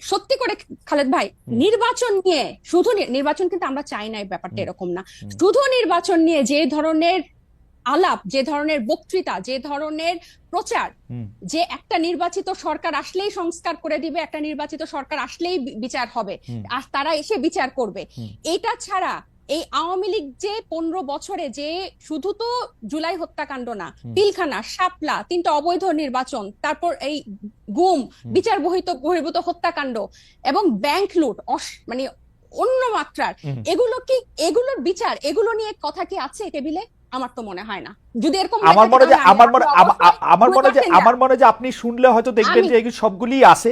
সত্যি করে খালেদ ভাই, নির্বাচন নিয়ে শুধু নির্বাচন কিন্তু আমরা চাই না, এই ব্যাপারটা এরকম না। শুধু নির্বাচন নিয়ে যে ধরনের আলাপ, যে ধরনের বক্তৃতা, যে ধরনের প্রচার, যে একটা নির্বাচিত সরকার আসলেই সংস্কার করে দিবে, একটা নির্বাচিত সরকার আসলেই বিচার হবে, আর তারা এসে বিচার করবে, এটা ছাড়া এই আওয়ামী লীগ যে 15 বছরে যে শুধু তো জুলাই হত্যাকাণ্ড না, পিলখানা, শাপলা, 3টা অবৈধ নির্বাচন, তারপর এই গুম, বিচার বহির্ভূত হত্যাকাণ্ড এবং ব্যাংক লুট, মানে অন্য মাত্রার, এগুলোর বিচার, এগুলো নিয়ে কথা কি আছে টেবিলে? আমার তো মনে হয় না। যদি এরকম আমার মনে যে আপনি শুনলে হয়তো দেখবেন যে এগুলো সবগুলি আছে,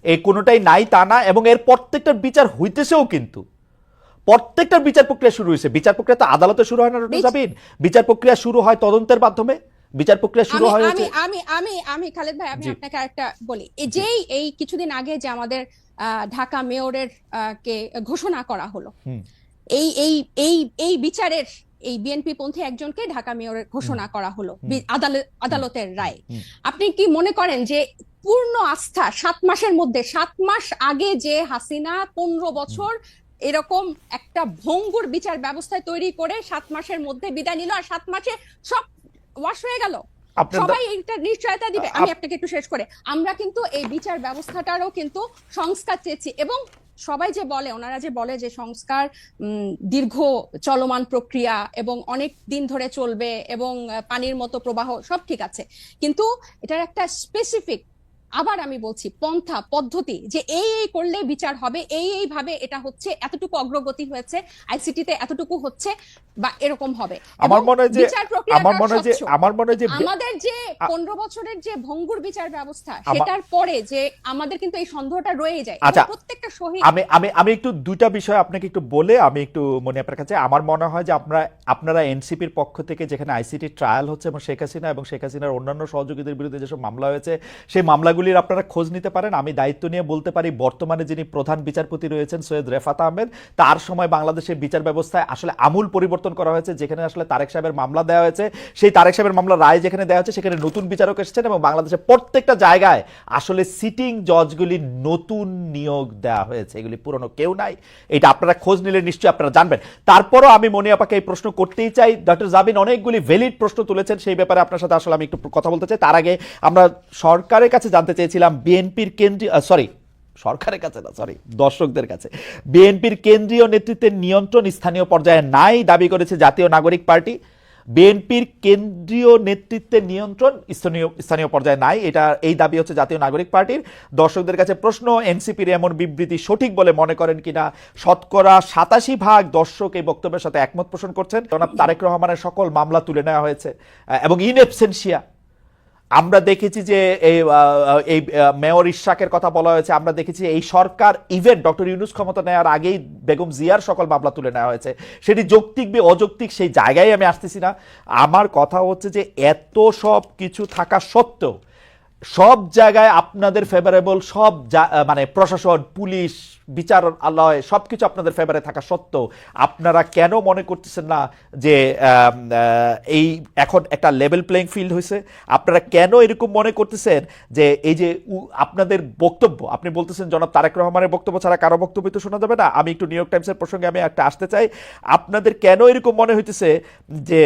এই কোনোটাই নাই তা না, এবং এর প্রত্যেকটার বিচার হইতেছেও, কিন্তু প্রত্যেকটার বিচার প্রক্রিয়া শুরু হয়েছে। বিচার প্রক্রিয়া তো আদালতে শুরু হয় না, বিচার প্রক্রিয়া শুরু হয় তদন্তের মাধ্যমে, বিচার প্রক্রিয়া শুরু হয়। আমি খালেদ ভাই, আমি আপনাকে আরেকটা বলি, এই কিছুদিন আগে যে আমাদের ঢাকা মেয়রের কে ঘোষণা করা হলো, এই বিচারের এই বিএনপি পন্থী একজনকে ঢাকা মেয়রের ঘোষণা করা হলো আদালতের রায়। আপনি কি মনে করেন যে পূর্ণ আস্থা 7 মাসের মধ্যে, 7 মাস আগে যে হাসিনা 15 বছর এরকম একটা ভঙ্গুর বিচার ব্যবস্থায় তৈরি করে 7 মাসের মধ্যে বিদায় নিল, আর 7 মাসে সব ওয়াশ হয়ে গেল, সবাই এটা নিশ্চয়তা দিবে? আমি আপনাকে একটু শেষ করে, আমরা কিন্তু এই বিচার ব্যবস্থাটারও কিন্তু সংস্কার চেয়েছি, এবং সবাই যে বলে, ওনারা যে বলে যে সংস্কার দীর্ঘ চলমান প্রক্রিয়া এবং অনেক দিন ধরে চলবে এবং পানির মতো প্রবাহ, সব ঠিক আছে, কিন্তু এটার একটা স্পেসিফিক, আবার আমি বলছি, পন্থা পদ্ধতি, যে এই করলে বিচার হবে, ভাবে এটা হচ্ছে, এতটুকু অগ্রগতি হয়েছে, আইসিটিতে এতটুকু হচ্ছে, বা এরকম হবে। আমার এবং মনে হয় যে বিচার প্রক্রিয়াটা স্বচ্ছ। আমার মনে হয় যে আমাদের যে 15 বছরের যে ভঙ্গুর বিচার ব্যবস্থা, সেটার পরে যে আমাদের কিন্তু এই সন্দেহটা রয়ে যায়, আচ্ছা, এবং প্রত্যেকটা শহীদ। আমি একটু দুইটা বিষয় আপনাকে একটু বলে আমি একটু মনে আপনার কাছে, আমার মনে হয় যে আপনারা এনসিপির পক্ষ থেকে যেখানে আইসিটি ট্রায়াল হচ্ছে এবং শেখ হাসিনার অন্যান্য সহযোগীদের বিরুদ্ধে যেসব মামলা হয়েছে সেই মামলাগুলির আপনারা খোঁজ নিতে পারেন। আমি দায়িত্ব নিয়ে বলতে পারি, বর্তমানে যিনি প্রধান বিচারপতি রয়েছেন সৈয়দ রেফাত আহমেদ, তার সময় বাংলাদেশের বিচার ব্যবস্থায় আসলে আমূল পরিবর্তন করা হয়েছে। যেখানে আসলে তারেক সাহেবের মামলা দেওয়া হয়েছে, সেই তারেক সাহেবের মামলা রায় যেখানে দেওয়া হয়েছে সেখানে নতুন বিচারক এসেছেন এবং বাংলাদেশের প্রত্যেকটা জায়গায় আসলে সিটিং জজগুলি নতুন নিয়োগ দেওয়া হয়েছে, এগুলি পুরনো কেউ নাই। এটা আপনারা খোঁজ নিলে নিশ্চয়ই আপনারা জানবেন। তারপরও আমি মনি আপাকে এই প্রশ্ন করতেই চাই। ডক্টর জাবিন অনেকগুলি ভ্যালিড প্রশ্ন তুলেছেন, সেই ব্যাপারে আপনার সাথে আসলে আমি একটু কথা বলতে চাই। তার আগে আমরা সরকারের কাছে জানতে চেয়েছিলাম, বিএনপির দর্শকদের কাছে, বিএনপির কেন্দ্রীয় নেতৃত্বের নিয়ন্ত্রণ স্থানীয় পর্যায়ে নাই দাবি করেছে জাতীয় নাগরিক পার্টি। বিএনপির কেন্দ্রীয় নেতৃত্বের নিয়ন্ত্রণ স্থানীয় পর্যায়ে নাই, এই দাবি হচ্ছে জাতীয় নাগরিক পার্টির। দর্শকদের কাছে প্রশ্ন, এনসিপির এমন বিবৃতি সঠিক বলে মনে করেন কিনা? 87% দর্শক এই বক্তব্যের সাথে একমত পোষণ করছেন। জনাব তারেক রহমানের সকল মামলা তুলে নেওয়া হয়েছে এবং ইন এবসেন্সিয়া। আমরা দেখেছি যে এই মেয়র ইশরাকের কথা বলা হয়েছে, আমরা দেখেছি এই সরকার ইভেন ডক্টর ইউনূস ক্ষমতা নেওয়ার আগেই বেগম জিয়ার সকল মামলা তুলে নেওয়া হয়েছে। সেটি যৌক্তিক বা অযৌক্তিক সেই জায়গায় আমি আসতেছি না। আমার কথা হচ্ছে যে এত সব কিছু থাকা সত্ত্বেও সব জায়গায় আপনাদের ফেভারেবল, মানে প্রশাসন, পুলিশ, বিচারালয় সবকিছু আপনাদের ফেভারে থাকা সত্ত্বেও আপনারা কেন মনে করতেছেন না যে এই এখন একটা লেভেল প্লেইং ফিল্ড হয়েছে? আপনারা কেন এরকম মনে করতেছেন যে এই যে আপনাদের বক্তব্য, আপনি বলতেছেন জনাব তারেক রহমানের বক্তব্য ছাড়া কারো বক্তব্য তো শোনা যাবে না। আমি একটু নিউ ইয়র্ক টাইমসের প্রসঙ্গে আমি একটা আসতে চাই। আপনাদের কেন এরকম মনে হইতেছে যে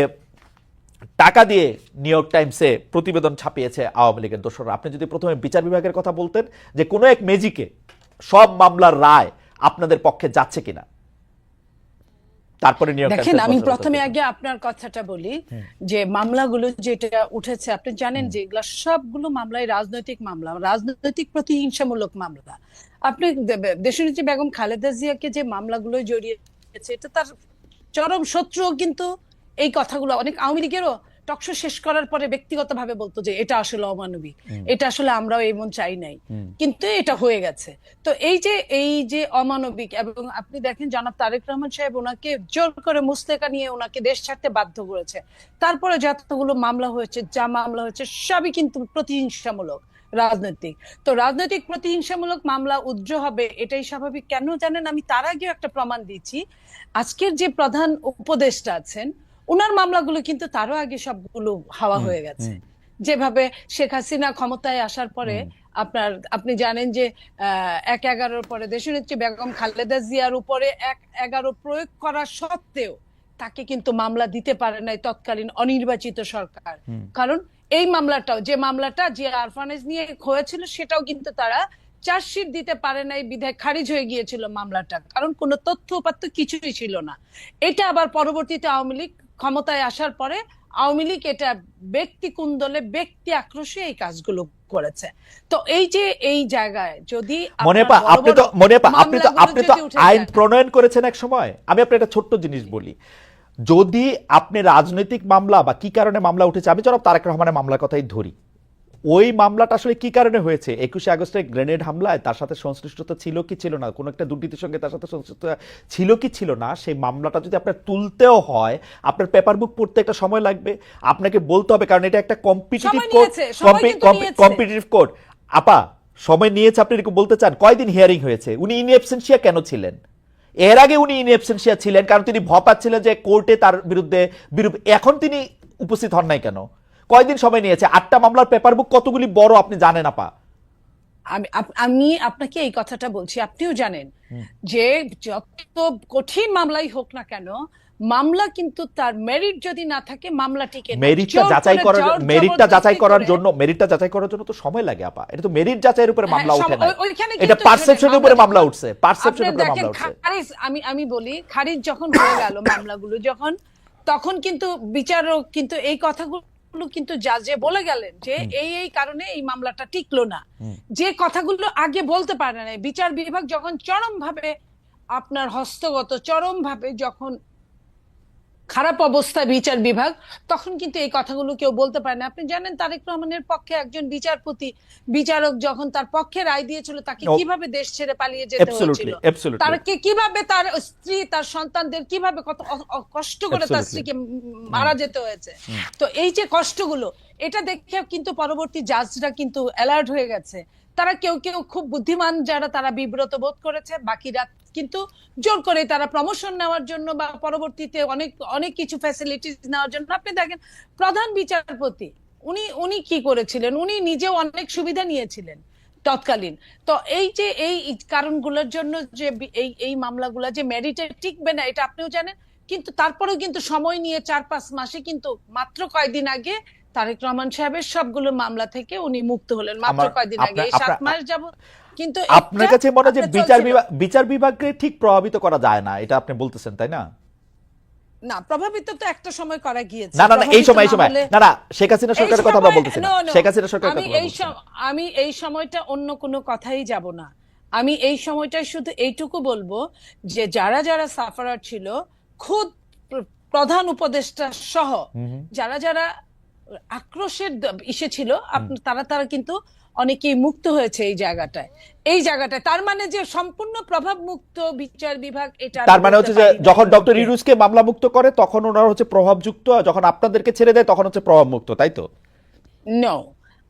টাকা দিয়ে নিউ ইয়র্ক টাইমসে প্রতিবেদন ছাপিয়েছে আওয়ামী লীগের দোসররা? আপনি যদি প্রথমে বিচার বিভাগের কথা বলতেন যে কোনো এক ম্যাজিকে সব মামলার রায় আপনাদের পক্ষে যাচ্ছে কিনা, তারপরে নিউ ইয়র্ক দেখেন, আমি টাইমসের প্রথমে আগে আপনার কথাটা বলি যে মামলাগুলো যেটা উঠেছে, আপনি জানেন যে এগুলো সবগুলো মামলাই রাজনৈতিক মামলা, রাজনৈতিক প্রতিহিংসামূলক মামলা। আপনি দেশনেত্রী বেগম খালেদা জিয়াকে যে মামলাগুলো জড়িয়েছে, এটা তার চরম শত্রু, কিন্তু এই কথাগুলো অনেক আওয়ামী লীগেরও টকশো শেষ করার পরে ব্যক্তিগতভাবে বলতো যে এটা আসলে অমানবিক, এটা আসলে আমরাও এমন চাই নাই, কিন্তু এটা হয়ে গেছে। তো এই যে অমানবিক, এবং আপনি দেখেন জনাব তারেক রহমান সাহেব ওনাকে জোর করে মুস্তেকা নিয়ে ওনাকে দেশ ছাড়তে বাধ্য করেছে। তারপরে যতগুলো মামলা হয়েছে, সবই কিন্তু প্রতিহিংসামূলক, রাজনৈতিক। তো রাজনৈতিক প্রতিহিংসামূলক মামলা উজ্জ্ব হবে, এটাই স্বাভাবিক। কেন জানেন, আমি তার আগেও একটা প্রমাণ দিচ্ছি। আজকের যে প্রধান উপদেষ্টা আছেন, ওনার মামলাগুলো কিন্তু তারও আগে সবগুলো হাওয়া হয়ে গেছে। যেভাবে শেখ হাসিনা ক্ষমতায় আসার পরে আপনি জানেন যে 1/11 পরে দেশনেত্রী বেগম খালেদা জিয়ার উপরে 1/11 প্রয়োগ করা সত্ত্বেও তাকে কিন্তু মামলা দিতে পারে নাই তৎকালীন অনির্বাচিত সরকার। কারণ এই মামলাটাও, যে মামলাটা জিয়া আরফানেজ নিয়ে হয়েছিল, সেটাও কিন্তু তারা চার্জশিট দিতে পারে নাই, বিধায় খারিজ হয়ে গিয়েছিল মামলাটা, কারণ কোনো তথ্য উপাত্ত কিছুই ছিল না। এটা আবার পরবর্তীতে আওয়ামী লীগ ক্ষমতায় আসার পরে আওয়ামী লীগ এটা ব্যক্তি কুন্দলে, ব্যক্তি আক্রোশে এই কাজগুলো করেছে। তো এই জায়গায় যদি আপনি তো আইন প্রণয়ন করেছেন এক সময়। আমি আপনার একটা ছোট্ট জিনিস বলি, যদি আপনি রাজনৈতিক মামলা বা কি কারণে মামলা উঠেছে, আমি জনাব তারেক রহমানের মামলার কথাই ধরি, ওই মামলাটা আসলে কি কারণে হয়েছে? 21শে আগস্টে গ্রেনেড হামলায় তার সাথে সংশ্লিষ্টতা ছিল কি ছিল না, কোনো একটা দুর্নীতির সঙ্গে তার সাথে সংশ্লিষ্টতা ছিল কি ছিল না, সেই মামলাটা যদি আপনার তুলতেও হয়, আপনার পেপার বুক পড়তে একটা সময় লাগবে, আপনাকে বলতে হবে, কারণ এটা একটা কম্পিটিটিভ কোড। আপা, সময় নিয়েছে, আপনি এরকম বলতে চান? কয়দিন হিয়ারিং হয়েছে? উনি ইন এবসেন্সিয়া কেন ছিলেন? এর আগে উনি ইন এবসেন্সিয়া ছিলেন কারণ তিনি ভাবছিলেন যে কোর্টে তার বিরুদ্ধে এখন তিনি উপস্থিত হন নাই কেন? কয়দিন সময় নিয়েছে? 8টা মামলার পেপার বুক কতগুলি বড় আপনি জানেন আপা? আমি আপনাকে এই কথাটা বলছি, আপনিও জানেন যে যত কঠিন মামলাই হোক না কেন, মামলা কিন্তু তার মেরিট যদি না থাকে মামলা টিকে না। মেরিটটা জোর যাচাই করে, করার জোর মেরিটটা যাচাই জবরদস্তি করার করে- জন্য তো সময় লাগে আপা। এটা তো মেরিট যাচাইয়ের উপরে মামলা হ্যাঁ, ওঠে না, ওইখানে এটা কিন্তু পারসেপশনের উপরে আমরা মামলা যখন- উঠছে, পারসেপশনের আপনি উপরে দেখেন মামলা উঠছে। খারিজ, আমি বলি খারিজ যখন হয়ে গেল মামলাগুলো যখন, তখন কিন্তু বিচারক কিন্তু এই কথাগুলো কিন্তু জাজে বলে গেলেন যে এই কারণে এই মামলাটা টিকলো না। যে কথাগুলো আগে বলতে পারে না বিচার বিভাগ যখন চরম ভাবে আপনার হস্তগত, চরম ভাবে যখন খারাপ অবস্থায় বিচার বিভাগ, তখন কিন্তু এই কথাগুলো কেউ বলতে পারে না। আপনি জানেন তারেক রহমানের পক্ষে একজন বিচারপতি, বিচারক যখন তার পক্ষে রায় দিয়েছিল তাকে কিভাবে দেশ ছেড়ে পালিয়ে যেতে হয়েছিল, তারকে কিভাবে তার স্ত্রী তার সন্তানদের কিভাবে কত কষ্ট করে তার স্ত্রীকে মারা যেতে হয়েছে। তো এই যে কষ্টগুলো, এটা দেখে কিন্তু পরবর্তী জাজরা কিন্তু অ্যালার্ট হয়ে গেছে। তারা কেউ কেউ খুব বুদ্ধিমান যারা তারা বিব্রত বোধ করেছে, বাকিরা কিন্তু জোর করে তারা প্রমোশন নেওয়ার জন্য বা পরবর্তীতে অনেক অনেক কিছু ফ্যাসিলিটিস নেওয়ার জন্য। আপনি দেখেন প্রধান বিচারপতি উনি কি করেছিলেন, উনি নিজেও অনেক সুবিধা নিয়েছিলেন তৎকালীন। তো এই যে এই কারণগুলোর জন্য যে এই মামলাগুলো যে মেরিটে টিকবে না এটা আপনিও জানেন, কিন্তু তারপরেও কিন্তু সময় নিয়ে 4-5 মাসে কিন্তু মাত্র কয়েকদিন আগে তারেক রহমান সাহেবের সবগুলো মামলা থেকে উনি মুক্ত হলেন মাত্র কয়েকদিন আগে, এই 7 মাস যাবত। কিন্তু আপনার কাছে মনে হয় যে বিচার বিভাগকে ঠিক প্রভাবিত করা যায় না, এটা আপনি বলতেছেন তাই না? না, প্রভাবিত তো একটা সময় করা গিয়েছে। না এই সময় না শেখ হাসিনা সরকারের কথা আমরা বলতেছি না, শেখ হাসিনা সরকারের কথা আমি এই সময়টা অন্য কোনো কথাই যাব না। আমি এই সময়টা শুধু এইটুকু বলবো যে যারা যারা সাফারার ছিল, খুদ প্রধান উপদেষ্টা সহ যারা আক্রোশের ইসে ছিল, তারা কিন্তু অনেকেই মুক্ত হয়েছে এই জায়গাটায়। তার মানে যে সম্পূর্ণ প্রভাব মুক্ত বিচার বিভাগ, এটা তার মানে হচ্ছে যে যখন ডক্টর ইউনূসকে মামলা মুক্ত করে তখন ওনারা হচ্ছে প্রভাবযুক্ত, যখন আপনাদেরকে ছেড়ে দেয় তখন হচ্ছে প্রভাব মুক্ত, তাই তো? নো,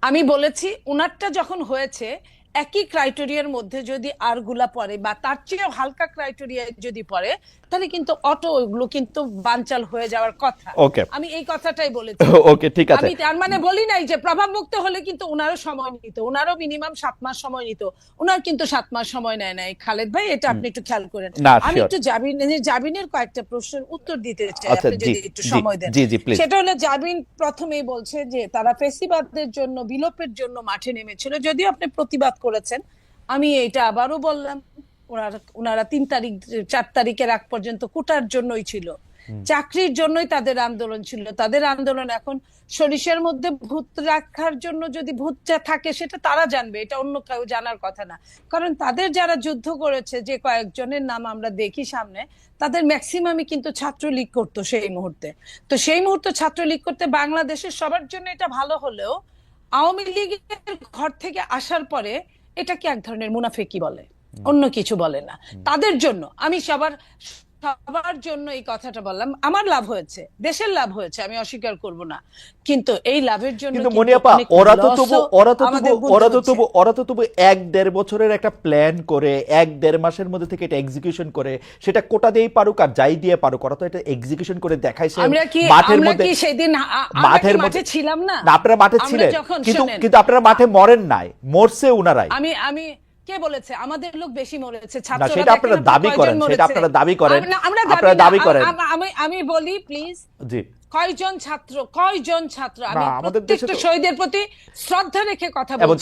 আমি বলেছি উনারটা যখন হয়েছে একই ক্রাইটেরিয়ার মধ্যে যদি আরগুলা পড়ে বা তার চেয়েও হালকা ক্রাইটেরিয়া যদি পড়ে, তাহলে কিন্তু অটো ওগুলো কিন্তু বানচাল হয়ে যাওয়ার কথা। আমি এই কথাটাই বলেছি। ওকে, ঠিক আছে। আমি তার মানে বলি নাই যে প্রভাব মুক্ত হলে কিন্তু ওনারও সময় নিত, ওনারও মিনিমাম 7 মাস সময় নিত। ওনার কিন্তু 7 মাস সময় নেয় নাই খালেদ ভাই, এটা আপনি একটু খেয়াল করেন। আমি একটু জাবিনের কয়েকটা প্রশ্নের উত্তর দিতে চাই, আপনি যদি একটু সময় দেন। সেটা হলো জাবিন প্রথমেই বলছে যে তারা ফেসিবাদের জন্য, বিলোপের জন্য মাঠে নেমেছিল। যদিও আপনি প্রতিবাদ করেছেন, আমি এটা আবারও বললাম, ওনারা 4 তারিখের আগ পর্যন্ত কোটার জন্যই ছিল, চাকরির জন্যই তাদের আন্দোলন ছিল। তাদের আন্দোলন এখন সরিষার মধ্যে ভূত রাখার জন্য, যদি ভূতটা থাকে সেটা তারা জানবে, এটা অন্য কেউ জানার কথা না। কারণ তাদের যারা যুদ্ধ করেছে, যে কয়েকজনের নাম আমরা দেখি সামনে, তাদের ম্যাক্সিমামই কিন্তু ছাত্রলীগ করতো সেই মুহূর্তে। তো সেই মুহূর্তে ছাত্রলীগ করতে বাংলাদেশের সবার জন্য এটা ভালো হলেও আওয়ামী লীগের ঘর থেকে আসার পরে এটাকে এক ধরনের মুনাফিকি বলে, অন্য কিছু বলে না। তাদের জন্য আমি সবার জন্য এই কথাটা বললাম। আমার লাভ হয়েছে, দেশের লাভ হয়েছে, আমি অস্বীকার করব না, কিন্তু এই লাভের জন্য কিন্তু মনিয়াপা ওরা তো তবু 1-1.5 বছরের একটা প্ল্যান করে 1-1.5 মাসের মধ্যে থেকে এটা এক্সিকিউশন করে, সেটা কোটা দিয়েই পারুক আর যাই দিয়ে পারুক, ওরা তো এটা এক্সিকিউশন করে দেখাইছে মাঠের মধ্যে। সেদিন মাঠে ছিলাম না, আপনারা মাঠে ছিলেন, কিন্তু আপনারা মাঠে মরেন নাই, মরছে উনারাই। আমি কে বলেছে আমাদের লোক বেশি মরেছে? ছাত্ররা, সেটা আপনারা দাবি করেন, আমি বলি প্লিজ, কয়জন ছাত্র আমি প্রত্যেকটা শহীদের প্রতি শ্রদ্ধা রেখে কথা বলছি, এবং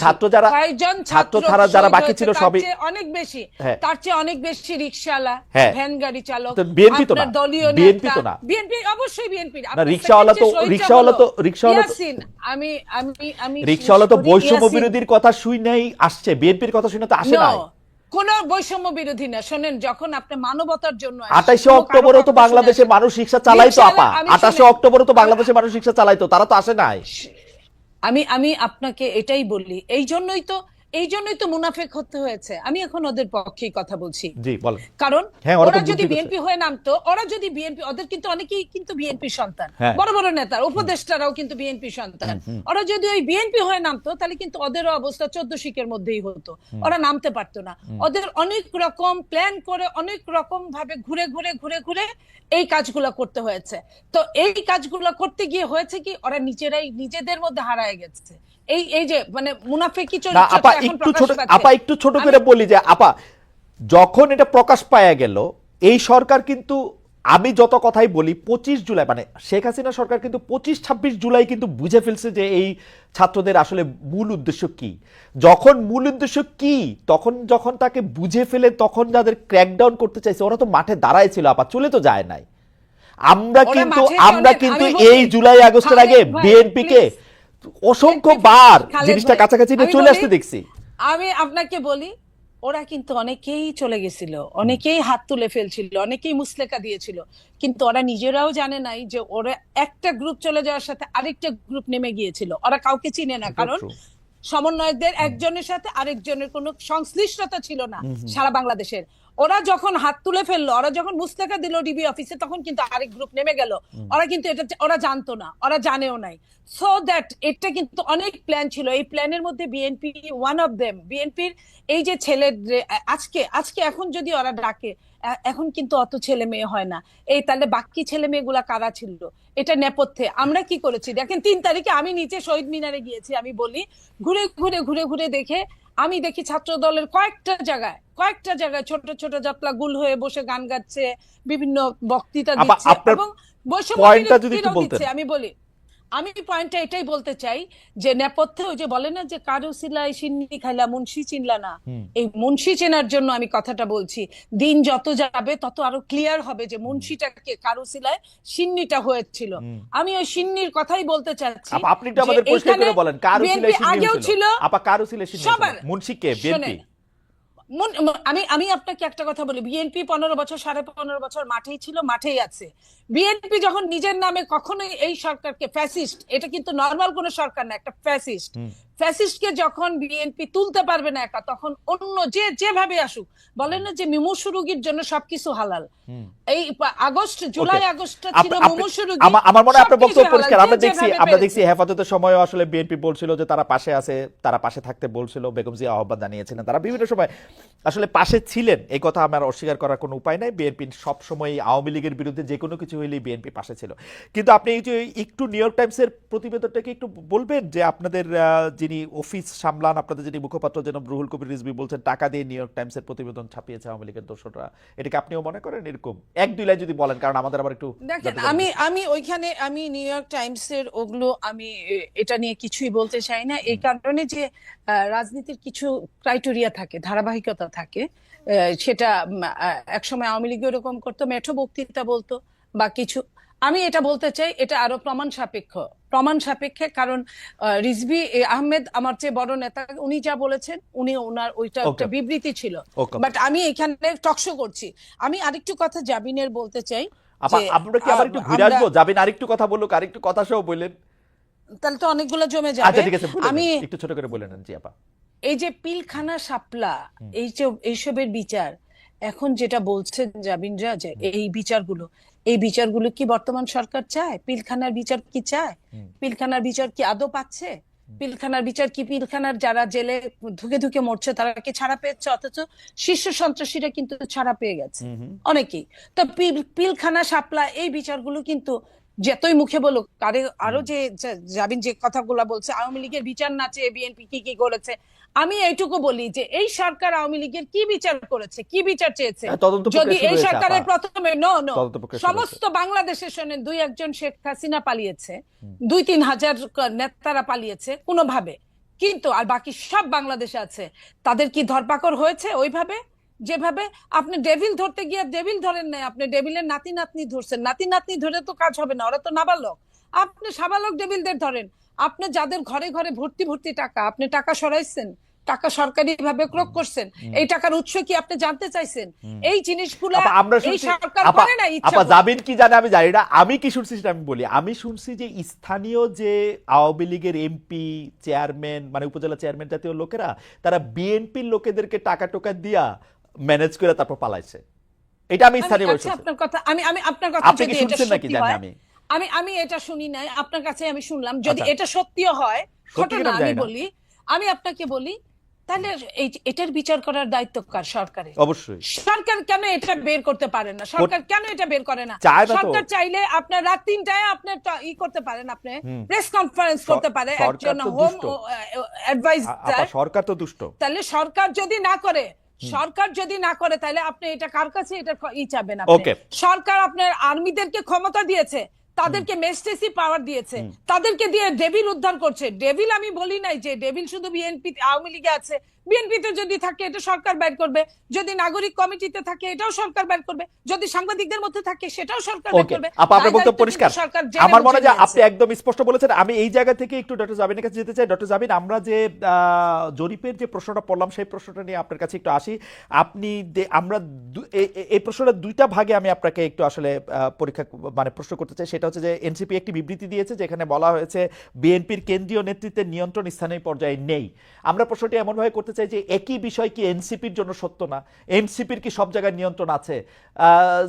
ছাত্র ছাড়া যারা বাকি ছিল সবই অনেক বেশি, তার চেয়ে অনেক বেশি রিকশাওয়ালা, ভ্যান গাড়ি চালক, বিএনপি তো না, বিএনপি তো না, বিএনপি অবশ্যই বিএনপি না, রিকশাওয়ালা তো বৈষম্য বিরোধীর কথা শুই নাই আসছে, বিএনপির কথা শুনে তো আসে নাই। কোন বৈষম্য বিরোধী না। শোনেন, যখন আপনি মানবতার জন্য 28 অক্টোবরও তো বাংলাদেশে মানুষ রিকশা চালাইতো আপা, 28 অক্টোবরও তো বাংলাদেশে মানুষ রিকশা চালাইতো, তারা তো আসে নাই। আমি আপনাকে এটাই বলি, এই জন্যই তো মুনাফেক হতে হয়েছে। আমি এখন ওদের পক্ষেই কথা বলছি। জি বলেন। কারণ ওরা যদি বিএনপি হয়ে নামতো, ওদের কিন্তু অনেকেই কিন্তু বিএনপি সন্তান, বড় বড় নেতা উপদেষ্টারাও কিন্তু বিএনপি সন্তান। ওরা যদি ওই বিএনপি হয়ে নামতো তাহলে কিন্তু ওদেরও অবস্থা 14 শিকের মধ্যেই হতো, ওরা নামতে পারতো না। ওদের অনেক রকম প্ল্যান করে, অনেক রকম ভাবে ঘুরে এই কাজগুলো করতে হয়েছে। তো এই কাজগুলো করতে গিয়ে হয়েছে কি, ওরা নিজেদের মধ্যে হারায় গেছে। এই যে মানে মুনাফিকি চরিত্রটা এখন প্রকাশ পাচ্ছে। আপা একটু ছোট করে বলি যে আপা, যখন এটা প্রকাশ পায়া গেল, এই সরকার কিন্তু আমি যত কথাই বলি 25 জুলাই মানে শেখ হাসিনা সরকার কিন্তু 25-26 জুলাই কিন্তু বুঝে ফেলছে যে এই ছাত্রদের আসলে মূল উদ্দেশ্য কি। যখন মূল উদ্দেশ্য কি তখন যখন তাকে বুঝে ফেলে তখন যাদের ক্র্যাকডাউন করতে চাইছে ওরা তো মাঠে দাঁড়ায় ছিল, আপা চলে তো যায় নাই। আমরা কিন্তু এই জুলাই আগস্টের আগে বিএনপি কে অসংখ্য বার জিনিসটা কাছাকাছি নিয়ে চলে আসতে দেখছি। আমি আপনাকে বলি, ওরা কিন্তু অনেকেই চলে গেছিল, অনেকেই হাত তুলে ফেলছিল, অনেকেই মুসলেকা দিয়েছিল, কিন্তু ওরা নিজেরাও জানে নাই যে ওরা একটা গ্রুপ চলে যাওয়ার সাথে আরেকটা গ্রুপ নেমে গিয়েছিল। ওরা কাউকে চিনে না, কারণ সমন্বয়কদের একজনের সাথে আরেকজনের কোনো সংশ্লিষ্টতা ছিল না সারা বাংলাদেশের। ওরা যখন হাত তুলে ফেললো, ওরা যখন মুস্তাকা দিল ডিবি অফিসে, তখন কিন্তু আরেক গ্রুপ নেমে গেল। ওরা কিন্তু এটা ওরা জানতো না, ওরা জানেও নাই। সো দ্যাট এটা কিন্তু অনেক প্ল্যান ছিল। এই প্ল্যানের মধ্যে বিএনপি ওয়ান অফ দেম। বিএনপির এই যে ছেলে আজকে এখন যদি ওরা ডাকে, এখন কিন্তু অত ছেলে মেয়ে হয় না। এই তাহলে বাকি ছেলে মেয়েগুলা কারা ছিল এটা নেপথ্যে? আমরা কি করেছি দেখেন, 3 তারিখে আমি নিচে শহীদ মিনারে গিয়েছি। আমি বলি ঘুরে ঘুরে দেখে আমি দেখি ছাত্র দলের কয়েকটা জায়গায় ছোট ছোট জাতলা গুল হয়ে বসে গান গাচ্ছে, বিভিন্ন বক্তৃতা দিচ্ছে এবং আমি পয়েন্টটা এটাই বলতে চাই যে নেপথ্যে ওই যে বলে না যে কারো সিলাই সিন্নি খাইলা মুন্সি চিনলা না, এই মুন্সি চেনার জন্য আমি কথাটা বলছি। দিন যত যাবে তত আরো ক্লিয়ার হবে যে মুন্সিটাকে কারো সিলাই সিন্নিটা হয়েছিল। আমি ওই সিন্নির কথাই বলতে চাচ্ছি। আপনি একটু আমাদের পরিষ্কার করে বলেন কারো সিলাই সিন্নি আগেও ছিল, আপা কারো সিলাই সিন্নি মুন্সি কে? বিএনপি। আমি আপনাকে একটা কথা বলি, বিএনপি 15 বছর 15.5 বছর মাঠেই ছিল, মাঠেই আছে। বিএনপি যখন নিজের নামে কখনোই এই সরকারকে ফ্যাসিস্ট, এটা কিন্তু নর্মাল কোন সরকার না, একটা ফ্যাসিস্টকে যখন বিএনপি তুলতে পারবে না একা, তখন অন্য যেভাবে আসুক, বলেন না যে মুমূর্ষু রোগীর জন্য সবকিছু হালাল। এই জুলাই আগস্টটা ছিল মুমূর্ষু রোগী। আমার মনে হয় আপনার বক্তব্য পরিষ্কার। আমরা দেখছি হেফাজতের সময় আসলে বিএনপি বলছিল যে তারা পাশে আছে, তারা পাশে থাকতে বলছিল, বেগম জিয়া আহ্বান জানিয়েছিলেন, তারা বিভিন্ন সময় আসলে পাশে ছিলেন। এই কথা আমার অস্বীকার করার কোনো উপায় নাই। বিএনপি সব সময় আওয়ামী লীগের বিরুদ্ধে যে কোনো কিছু হইলেই বিএনপি পাশে ছিল। কিন্তু আপনি এই যে একটু নিউ ইয়র্ক টাইমসের প্রতিবেদনটাকে একটু বলবেন যে আপনাদের যিনি অফিস সামলান, আপনাদের যিনি মুখপাত্র যেন রুহুল কবির রিজভী বলছেন টাকা দিয়ে নিউ ইয়র্ক টাইমসের প্রতিবেদন ছাপিয়েছে আওয়ামী লীগের দোসররা, এটাকে আপনিও মনে করেন এরকম? 1-2 লাইন যদি বলেন, কারণ আমাদের আবার একটু দেখেন, আমি ওইখানে আমি নিউ ইয়র্ক টাইমসের ওগুলো আমি এটা নিয়ে কিছুই বলতে চাই না, এই কারণে যে রাজনীতির কিছু ক্রাইটেরিয়া থাকে, ধারাবাহিকতা থাকে। সেটা একসময় আওয়ামী লীগ এরকম করতো, মেঠো বক্তৃতা বলতো বা কিছু। আমি এটা বলতে চাই এটা আরো প্রমাণ সাপেক্ষে, কারণ রিজভী আহমেদ আমার চেয়ে বড় নেতা, উনি যা বলেছেন ওনার ওইটা একটা বিবৃতি ছিল। বাট আমি এখানে টকশো করছি। আমি আরেকটু কথা জাবিনের বলতে চাই। আমরা কি আবার একটু ঘুরে আসবো? জাবিন আরেকটু কথা বলুক, আরেকটু কথা সহ বললেন, তাহলে তো অনেকগুলো জমে যাবে। আচ্ছা ঠিক আছে, আমি একটু ছোট করে বলে নেন। জি আপা, এই যে পিলখানা শাপলা, এইসবের বিচার এখন যেটা বলছেন জাবিনরা, যে এই বিচারগুলো কি বর্তমান সরকার চায়? পিলখানার বিচার কি চায়? পিলখানার বিচার কি আদৌ পাচ্ছে? পিলখানার বিচার কি, পিলখানার যারা জেলে ধুকে ধুকে মরছে তারা কি ছাড়া পেয়েছে? অথচ শীর্ষ সন্ত্রাসীরা কিন্তু ছাড়া পেয়ে গেছে অনেকেই। তো পিলখানা শাপলা এই বিচারগুলো কিন্তু যতই মুখে বলুক, আরো যে জাবিন যে কথাগুলো বলছে আওয়ামী লীগের বিচার না চেয়ে বিএনপি কি করেছে, আমি এইটুকু বলি যে এই সরকার আওয়ামী লীগের কি বিচার করেছে, কি বিচার চেয়েছে? যদি এই সরকারের প্রথমে সমস্ত বাংলাদেশের শোনেন, 2-1 শেখ হাসিনা পালিয়েছে, 2-3 হাজার নেতারা পালিয়েছে কোনোভাবে, কিন্তু আর বাকি সব বাংলাদেশে আছে, তাদের কি ধরপাকড় হয়েছে ওইভাবে? যেভাবে আপনি ডেভিল ধরতে গিয়ে ডেভিল ধরেন নাই, আপনি ডেভিলের নাতি নাতনি ধরছেন। নাতি নাতনি ধরে তো কাজ হবে না, ওরা তো নাবালক। আপনি সাবালক ডেভিলদের ধরেন। আপনি যাদের ঘরে ঘরে ভর্তি টাকা, আপনি টাকা সরাইছেন, টাকা সরকারি ভাবে ক্রয় করছেন, এই টাকার উৎস কি আপনি জানতে চাইছেন? এই জিনিসগুলো এই সরকার করে না। আপা জাবিন কি জানে আমি জানি না, আমি কি শুনছি সেটা আমি বলি। আমি শুনছি যে স্থানীয় যে আওয়ামী লীগের এমপি, চেয়ারম্যান, মানে উপজেলা চেয়ারম্যান জাতীয় লোকেরা, তারা বিএনপির লোকেদেরকে টাকা টোকা দিয়া ম্যানেজ করে তারপর পালাইছে। এটা আমি স্থানীয় আপনার কথা আমি আপনার কথা আপনি কি শুনছেন নাকি জানি আমি এটা শুনি নাই, আপনার কাছে আমি শুনলাম। যদি এটা সত্যিও হয় ঘটনা, আমি আপনাকে বলি, তাহলে এটার বিচার করার দায়িত্ব কার? সরকারের। অবশ্যই সরকার কেন এটা বের করতে পারে না? সরকার কেন এটা বের করে না? সরকার চাইলে আপনার রাত 3টায় আপনার করতে পারেন, আপনি প্রেস কনফারেন্স করতে পারে একজন হোম অ্যাডভাইজার। সরকার তো দুষ্ট। তাহলে সরকার যদি না করে, সরকার যদি না করে তাহলে আপনি এটা কার কাছে এটা চাবেন আপনি? ওকে, সরকার আপনার আর্মিদেরকে ক্ষমতা দিয়েছে, তাদেরকে মেস্টেসি পাওয়ার দিয়েছে, তাদেরকে দিয়ে ডেভিল উদ্ধার করছে। ডেভিল আমি বলি নাই যে ডেভিল শুধু বিএনপি আওয়ামী লীগে আছে, বিএনপিতে যদি থাকে এটা সরকার বের করবে, যদি নাগরিক কমিটিতে থাকে এটাও সরকার বের করবে, যদি সাংবাদিকদের মধ্যে থাকে সেটাও সরকার বের ওকে করবে। আপনার বক্তব্য পরিষ্কার। সরকার আমার মনে হয় যে আপনি একদম স্পষ্ট বলেছেন। আমি এই জায়গা থেকে একটু ডক্টর জামিনের কাছে যেতে চাই। ডক্টর জামিন, আমরা যে জরিপের যে প্রশ্নটা পড়লাম সেই প্রশ্নটা নিয়ে আপনার কাছে একটু আসি। আপনি আমরা এই প্রশ্নটা দুইটা ভাগে আমি আপনাকে একটু আসলে পরীক্ষা মানে প্রশ্ন করতে চাই। সেটা হচ্ছে যে এনসিপি একটি বিবৃতি দিয়েছে যেখানে বলা হয়েছে বিএনপির কেন্দ্রীয় নেতৃত্বের নিয়ন্ত্রণ স্থানীয় পর্যায়ে নেই। আমরা প্রশ্নটি এমনভাবে করতে চাই যে একই বিষয় কি এনসিপির জন্য সত্য না? এনসিপির কি সব জায়গায় নিয়ন্ত্রণ আছে?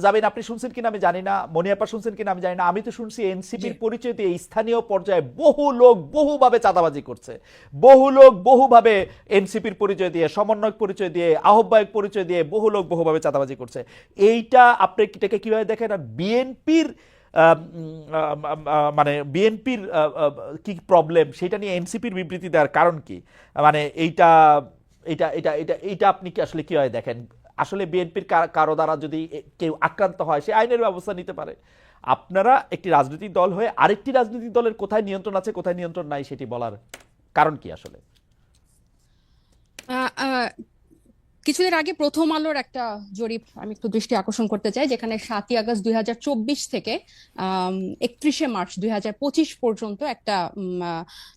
জামিন, আপনি শুনছেন কিনা আমি জানি না, মনিয়াপা শুনছেন কিনা আমি জানি না। আমি তো শুনছি এনসিপির পরিচয় দিয়ে স্থানীয় পর্যায়ে বহু লোক বহুভাবে চাঁদাবাজি করছে, বহু লোক বহুভাবে এনসিপির পরিচয় দিয়ে, সমন্বয়ক পরিচয় দিয়ে, আহ্বায়ক পরিচয় দিয়ে বহু লোক বহুভাবে চাঁদাবাজি করছে। এইটা আপনি এটাকে কিভাবে দেখেন? আর বিএনপির মানে বিএনপির কি প্রবলেম সেটা নিয়ে এনসিপির বিবৃতি দেওয়ার কারণ কি? মানে এইটা এটা এটা এটা এইটা আপনি কি আসলে কিভাবে দেখেন? আসলে বিএনপির কারো দ্বারা যদি কেউ আক্রান্ত হয় সে আইনের ব্যবস্থা নিতে পারে। আপনারা একটি রাজনৈতিক দল হয়ে আরেকটি রাজনৈতিক দলের কোথায় নিয়ন্ত্রণ আছে কোথায় নিয়ন্ত্রণ নাই সেটি বলার কারণ কি আসলে? আহ, আহ, কিছুদিন আগে প্রথম আলোর একটা জরিপ আমি একটু দৃষ্টি আকর্ষণ করতে চাই, যেখানে 7ই আগস্ট 2024 থেকে 31শে মার্চ 2025 পর্যন্ত একটা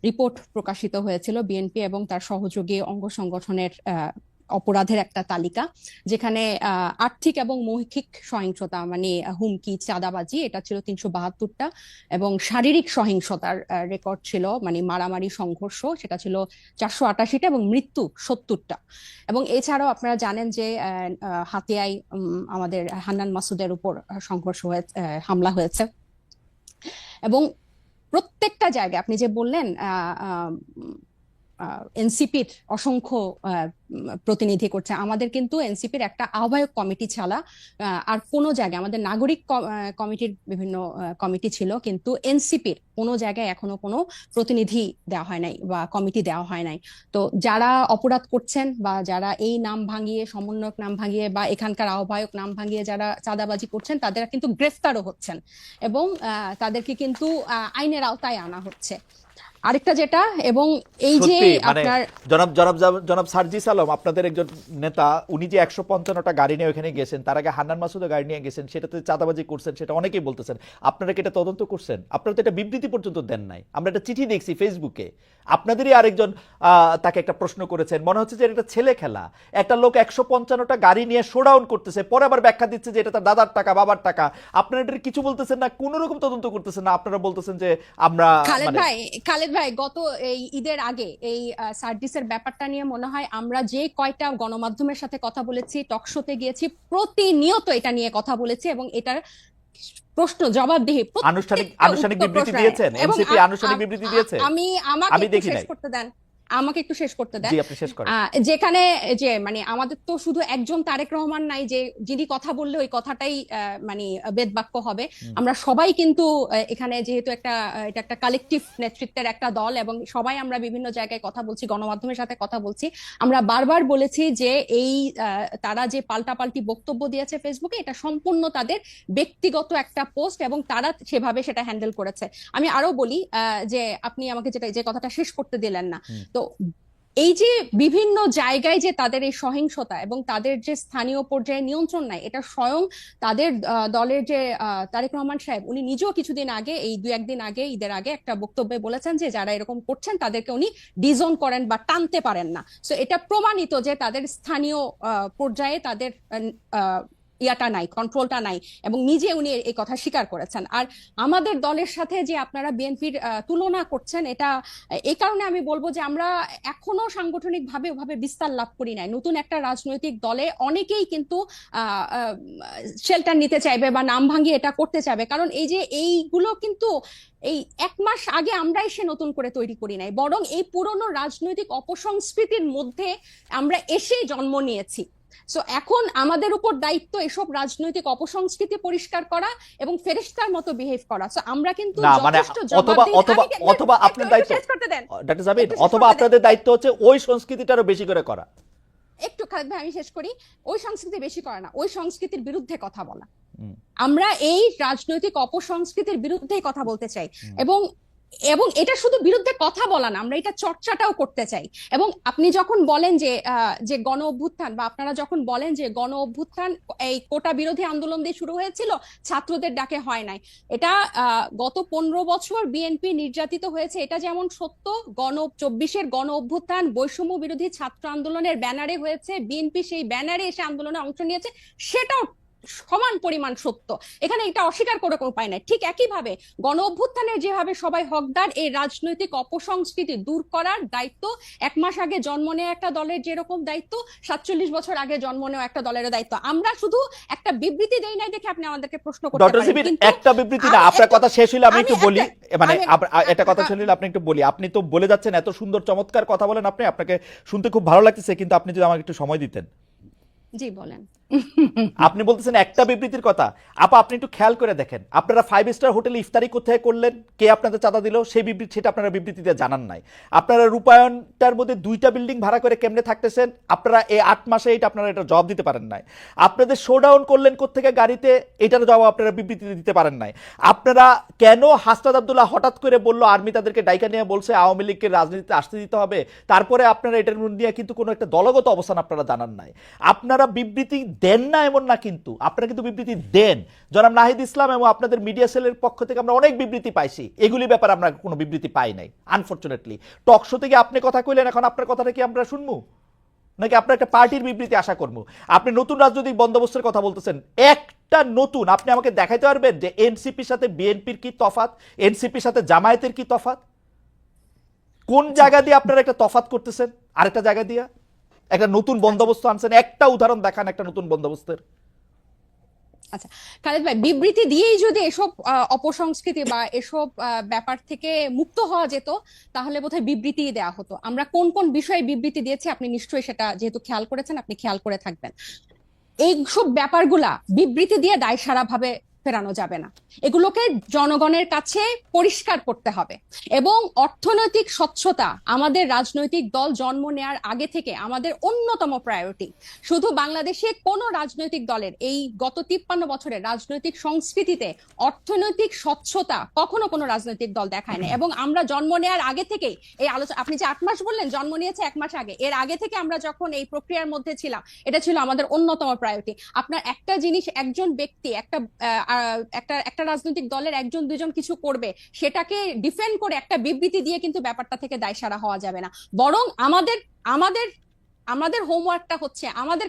রিপোর্ট প্রকাশিত হয়েছিল বিএনপি এবং তার সহযোগী অঙ্গ সংগঠনের অপরাধের একটা তালিকা, যেখানে আর্থিক এবং মৌখিক সহিংসতা মানে হুমকি, চাঁদাবাজি, এটা ছিল 372টা, এবং শারীরিক সহিংসতার রেকর্ড ছিল মানে মারামারি, সংঘর্ষ, সেটা ছিল 488টা, এবং মৃত্যু 70টা। এবং এছাড়াও আপনারা জানেন যে হাতিয়ায় আমাদের হান্নান মাসুদের উপর সংঘর্ষ হয়েছে, হামলা হয়েছে। এবং প্রত্যেকটা জায়গায় আপনি যে বললেন এনসিপির অসংখ্য প্রতিনিধি করছে, আমাদের কিন্তু এনসিপির একটা আহ্বায়ক কমিটি ছাড়া আর কোনো জায়গায়, আমাদের নাগরিক কমিটির বিভিন্ন কমিটি ছিল, কিন্তু এনসিপির কোনো জায়গায় এখনো কোনো প্রতিনিধি দেওয়া হয় নাই বা কমিটি দেওয়া হয় নাই। তো যারা অপরাধ করছেন বা যারা এই নাম ভাঙিয়ে, সমন্বয়ক নাম ভাঙিয়ে বা এখানকার আহ্বায়ক নাম ভাঙিয়ে যারা চাঁদাবাজি করছেন তাদের কিন্তু গ্রেফতারও হচ্ছেন এবং তাদেরকে কিন্তু আইনের আওতায় আনা হচ্ছে। আরেকটা যেটা, এবং এই যে আপনার জনাব সার্জিস আলম, আপনাদের একজন নেতা, উনি যে 155টা গাড়ি নিয়ে ওখানে গেছেন, তার আগে হান্নান মাসুদও গাড়ি নিয়ে গেছেন, সেটাতে চাঁদাবাজি করছেন, সেটা অনেকেই বলতেছেন। আপনারা কি এটা তদন্ত করছেন? আপনারা তো এটা বিবৃতি পর্যন্ত দেন নাই। আমরা একটা চিঠি দেখছি ফেসবুকে, আপনাদেরই আরেকজন তাকে একটা প্রশ্ন করেছেন, মনে হচ্ছে যে এটা ছেলে খেলা। একটা লোক 155টা গাড়ি নিয়ে শোডাউন করতেছে, পরে আবার ব্যাখ্যা দিচ্ছে যে এটা তার দাদার টাকা, বাবার টাকা। আপনারা এটা কিছু বলতেছেন না, কোন রকম তদন্ত করতেছেন না। আপনারা বলতেছেন যে আমরা খালেদ ভাই গত এই ঈদের আগে এই সার্ভিসের ব্যাপারটা নিয়ে মনে হয় আমরা যে কয়টা গণমাধ্যমের সাথে কথা বলেছি, টকশোতে গিয়েছি, প্রতিনিয়ত এটা নিয়ে কথা বলেছি এবং এটার প্রশ্ন জবাবদিহি আনুষ্ঠানিক বিবৃতি দিয়েছেন। এনসিপি আনুষ্ঠানিক বিবৃতি দিয়েছে? আমি দেখি নাই। আমাকে একটু শেষ করতে দেন। যেখানে যে মানে আমাদের তো শুধু একজন তারেক রহমান নাই যে যিনি কথা বললে ওই কথাটাই মানে বেদবাক্য হবে। আমরা সবাই কিন্তু এখানে যেহেতু এটা একটা কালেকটিভ নেতৃত্বের একটা দল এবং সবাই আমরা বিভিন্ন জায়গায় কথা বলছি, গণমাধ্যমের সাথে কথা বলছি। আমরা বারবার বলেছি যে এই তারা যে পাল্টাপাল্টি বক্তব্য দিয়েছে ফেসবুকে, এটা সম্পূর্ণ তাদের ব্যক্তিগত একটা পোস্ট এবং তারা সেভাবে সেটা হ্যান্ডেল করেছে। আমি আরো বলি যে আপনি আমাকে যে কথাটা শেষ করতে দিলেন না। তো এই যে বিভিন্ন জায়গায় যে তাদের এই সহিংসতা এবং তাদের যে স্থানীয় পর্যায়ে নিয়ন্ত্রণ নাই, এটা স্বয়ং তাদের দলের যে তারেক রহমান সাহেব, উনি নিজেও কিছুদিন আগে, এই 2-1 দিন আগে, ঈদের আগে একটা বক্তব্যে বলেছেন যে যারা এরকম করছেন তাদেরকে উনি ডিজোন করেন বা টানতে পারেন না। সো এটা প্রমাণিত যে তাদের স্থানীয় পর্যায়ে তাদের ইয়াটা নাই, কন্ট্রোলটা নাই, এবং নিজে উনি এই কথা স্বীকার করেছেন। আর আমাদের দলের সাথে যে আপনারা বিএনপির তুলনা করছেন, এটা এই কারণে আমি বলবো যে আমরা এখনো সাংগঠনিক ভাবে ওভাবে বিস্তার লাভ করি নাই। নতুন একটা রাজনৈতিক দলে অনেকেই কিন্তু শেল্টার নিতে চাইবে বা নাম ভাঙিয়ে এটা করতে চাইবে, কারণ এই যে এইগুলো কিন্তু এই 1 মাস আগে আমরা এসে নতুন করে তৈরি করি নাই, বরং এই পুরনো রাজনৈতিক অপসংস্কৃতির মধ্যে আমরা এসেই জন্ম নিয়েছি। সো এখন আমাদের উপর দায়িত্ব এসব রাজনৈতিক অপসংস্কৃতি পরিষ্কার করা এবং ফেরেশতার মতো বিহেভ করা। সো আমরা কিন্তু অথবা আপনার দায়িত্ব, ডক্টর জামিন, অথবা আপনাদের দায়িত্ব হচ্ছে ওই সংস্কৃতিটারও বেশি করে করা। একটু খালেদ ভাই আমি শেষ করি। ওই সংস্কৃতি বেশি করে না, ওই সংস্কৃতির বিরুদ্ধে কথা বলা। হুম, আমরা এই রাজনৈতিক অপসংস্কৃতির বিরুদ্ধেই কথা বলতে চাই, হুম। এবং এবং এটা শুধু বিরুদ্ধে কথা বলা না, আমরা এটা চর্চাটাও করতে চাই। এবং আপনি যখন বলেন যে যে গণ অভ্যুত্থান, বা আপনারা যখন বলেন যে গণ অভ্যুত্থান এই কোটা বিরোধী আন্দোলন দিয়ে শুরু হয়েছিল, ছাত্রদের ডাকে হয় নাই, এটা গত 15 বছর বিএনপি নির্যাতিত হয়েছে, এটা যেমন সত্য। 24-এর গণ অভ্যুত্থান বৈষম্য বিরোধী ছাত্র আন্দোলনের ব্যানারে হয়েছে, বিএনপি সেই ব্যানারে এসে আন্দোলনে অংশ নিয়েছে, সেটাও সমান পরিমাণ সত্য। এখানে এটা অস্বীকার করে কোনো উপায় নাই। ঠিক একইভাবে গণ অভ্যুত্থানের যেভাবে সবাই হকদার, এই রাজনৈতিক অপসংস্কৃতি দূর করার দায়িত্ব 1 মাস আগে জন্ম নেওয়া একটা দলের যেরকম দায়িত্ব, 47 বছর আগে জন্ম নেওয়া একটা দলের দায়িত্ব। আমরা শুধু একটা বিবৃতি দেই নাই দেখে আপনি আমাদেরকে প্রশ্ন করতে ডক্টর পারেন, সিবির কিন্তু একটা বিবৃতি না, আমি আপনার একটু- কথা শেষ হইলে আমি আমি একটু বলি, মানে এটা কথা আ- শেষ হইলে আপনি একটু বলি। আপনি তো বলে যাচ্ছেন, এত সুন্দর চমৎকার কথা বলেন আপনি, আপনাকে শুনতে খুব ভালো লাগতেছে, কিন্তু আপনি যদি আমাকে একটু সময় দিতেন। জি বলেন। আপনি বলতেছেন একটা বিবৃতির কথা। আপা, আপনি একটু খেয়াল করে দেখেন, আপনারা 5 স্টার হোটেলে ইফতারি কোথায় করলেন, কে আপনাদের চাঁদা দিল, সেই বিবৃতি সেটা আপনারা বিবৃতিতে জানান নাই। আপনারা রূপায়ণটার মধ্যে 2টা বিল্ডিং ভাড়া করে কেমনে থাকতেছেন, আপনারা এই 8 মাসে এটা আপনারা এটা জবাব দিতে পারেন নাই। আপনাদের শোডাউন করলেন কোত্থেকে গাড়িতে, এটার জবাব আপনারা বিবৃতিতে দিতে পারেন নাই। আপনারা কেন হাসনাত আব্দুল্লাহ হঠাৎ করে বললো আর্মি তাদেরকে ডাইকা নিয়ে বলছে আওয়ামী লীগকে রাজনীতিতে আসতে দিতে হবে, তারপরে আপনারা এটার নিয়ে কিন্তু কোনো একটা দলগত অবস্থান আপনারা জানান নাই। আপনারা বিবৃতি দেন না এমন না, কিন্তু আপনারা কিন্তু বিবৃতি দেন। জনাব নাহিদ ইসলাম এবং আপনাদের মিডিয়া সেলের পক্ষ থেকে আমরা অনেক বিবৃতি পাইছি, এগুলি ব্যাপারে আমরা কোনো বিবৃতি পাই নাই আনফরচুনেটলি। টক শো থেকে আপনি কথা কইলেন, এখন আপনার কথাটা কি আমরা শুনবো, নাকি আপনার একটা পার্টির বিবৃতি আশা করবো? আপনি নতুন রাজনৈতিক বন্দোবস্তের কথা বলতেছেন, একটা নতুন, আপনি আমাকে দেখাইতে পারবেন যে এনসিপির সাথে বিএনপির কি তফাৎ, এনসিপির সাথে জামায়াতের কি তফাৎ? কোন জায়গা দিয়ে আপনারা একটা তফাৎ করতেছেন আরেকটা জায়গা দিয়ে? একটা নতুন বন্দোবস্ত আনছেন, একটা উদাহরণ দেখান একটা নতুন বন্দোবস্তের। আচ্ছা খালেদ ভাই, বিবৃতি দিয়েই যদি এসব অপসংস্কৃতি বা এসব ব্যাপার থেকে মুক্ত হওয়া যেত, তাহলে বোধহয় বিবৃতি দেওয়া হতো। আমরা কোন কোন বিষয়ে বিবৃতি দিয়েছি আপনি নিশ্চয়ই সেটা যেহেতু খেয়াল করেছেন, আপনি খেয়াল করে থাকবেন। এইসব ব্যাপারগুলা বিবৃতি দিয়ে দায়সারা ভাবে ফেরানো যাবে না, এগুলোকে জনগণের কাছে পরিষ্কার করতে হবে। এবং অর্থনৈতিক স্বচ্ছতা আমাদের রাজনৈতিক দল জন্ম নেওয়ার আগে থেকে আমাদের অন্যতম প্রায়োরিটি। শুধু বাংলাদেশে কোন রাজনৈতিক দলের এই গত 53 বছরের রাজনৈতিক সংস্কৃতিতে অর্থনৈতিক স্বচ্ছতা কখনো কোনো রাজনৈতিক দল দেখায় না। এবং আমরা জন্ম নেওয়ার আগে থেকেই এই আলোচনা, আপনি যে 8 মাস বললেন, জন্ম নিয়েছে 1 মাস আগে, এর আগে থেকে আমরা যখন এই প্রক্রিয়ার মধ্যে ছিলাম, এটা ছিল আমাদের অন্যতম প্রায়োরিটি। আপনার একটা জিনিস, একজন ব্যক্তি একটা রাজনৈতিক দলের 1-2 জন কিছু করবে, সেটাকে ডিফেন্ড করে একটা বিবৃতি দিয়ে কিন্তু ব্যাপারটা থেকে দায়সারা হওয়া যাবে না। বরং আমাদের আমাদের আমাদের হোমওয়ার্কটা হচ্ছে, আমাদের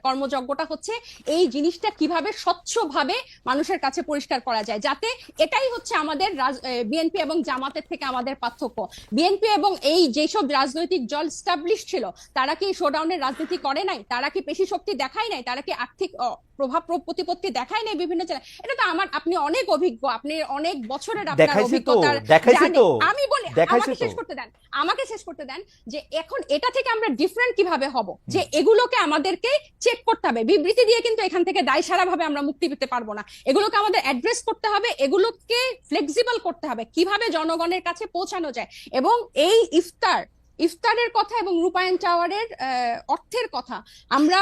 কর্মযজ্ঞটা হচ্ছে এই জিনিসটা কিভাবে স্বচ্ছভাবে মানুষের কাছে পরিষ্কার করা যায়, যাতে এটাই হচ্ছে আমাদের বিএনপি এবং জামাতের থেকে আমাদের পার্থক্য। বিএনপি এবং এই যেসব রাজনৈতিক দল স্টাবলিশ ছিল, তারা কি শোডাউনের রাজনীতি করে নাই? তারা কি পেশি শক্তি দেখায় নাই? তারা কি আর্থিক প্রভাব প্রতিপত্তি দেখায় নাই বিভিন্ন জায়গায়? এটা তো আপনি অনেক অভিজ্ঞ, আপনি অনেক বছরের আপনার অভিজ্ঞতার জানেন। আমি বলি, আমাকে শেষ করতে দেন, আমাকে শেষ করতে দেন, যে এখন এটা থেকে আমরা ডিফারেন্ট কিভাবে হব, যে এগুলোকে আমাদেরকে চেক করতে হবে। বিবৃতি দিয়ে কিন্তু এখান থেকে দায়সারা ভাবে আমরা মুক্তি পেতে পারবো না। এগুলোকে আমাদের অ্যাড্রেস করতে হবে, এগুলোকে ফ্লেক্সিবল করতে হবে, কিভাবে জনগণের কাছে পৌঁছানো যায়। এবং এই ইফতারের কথা এবং রূপায়ণ টাওয়ারের অর্থের কথা আমরা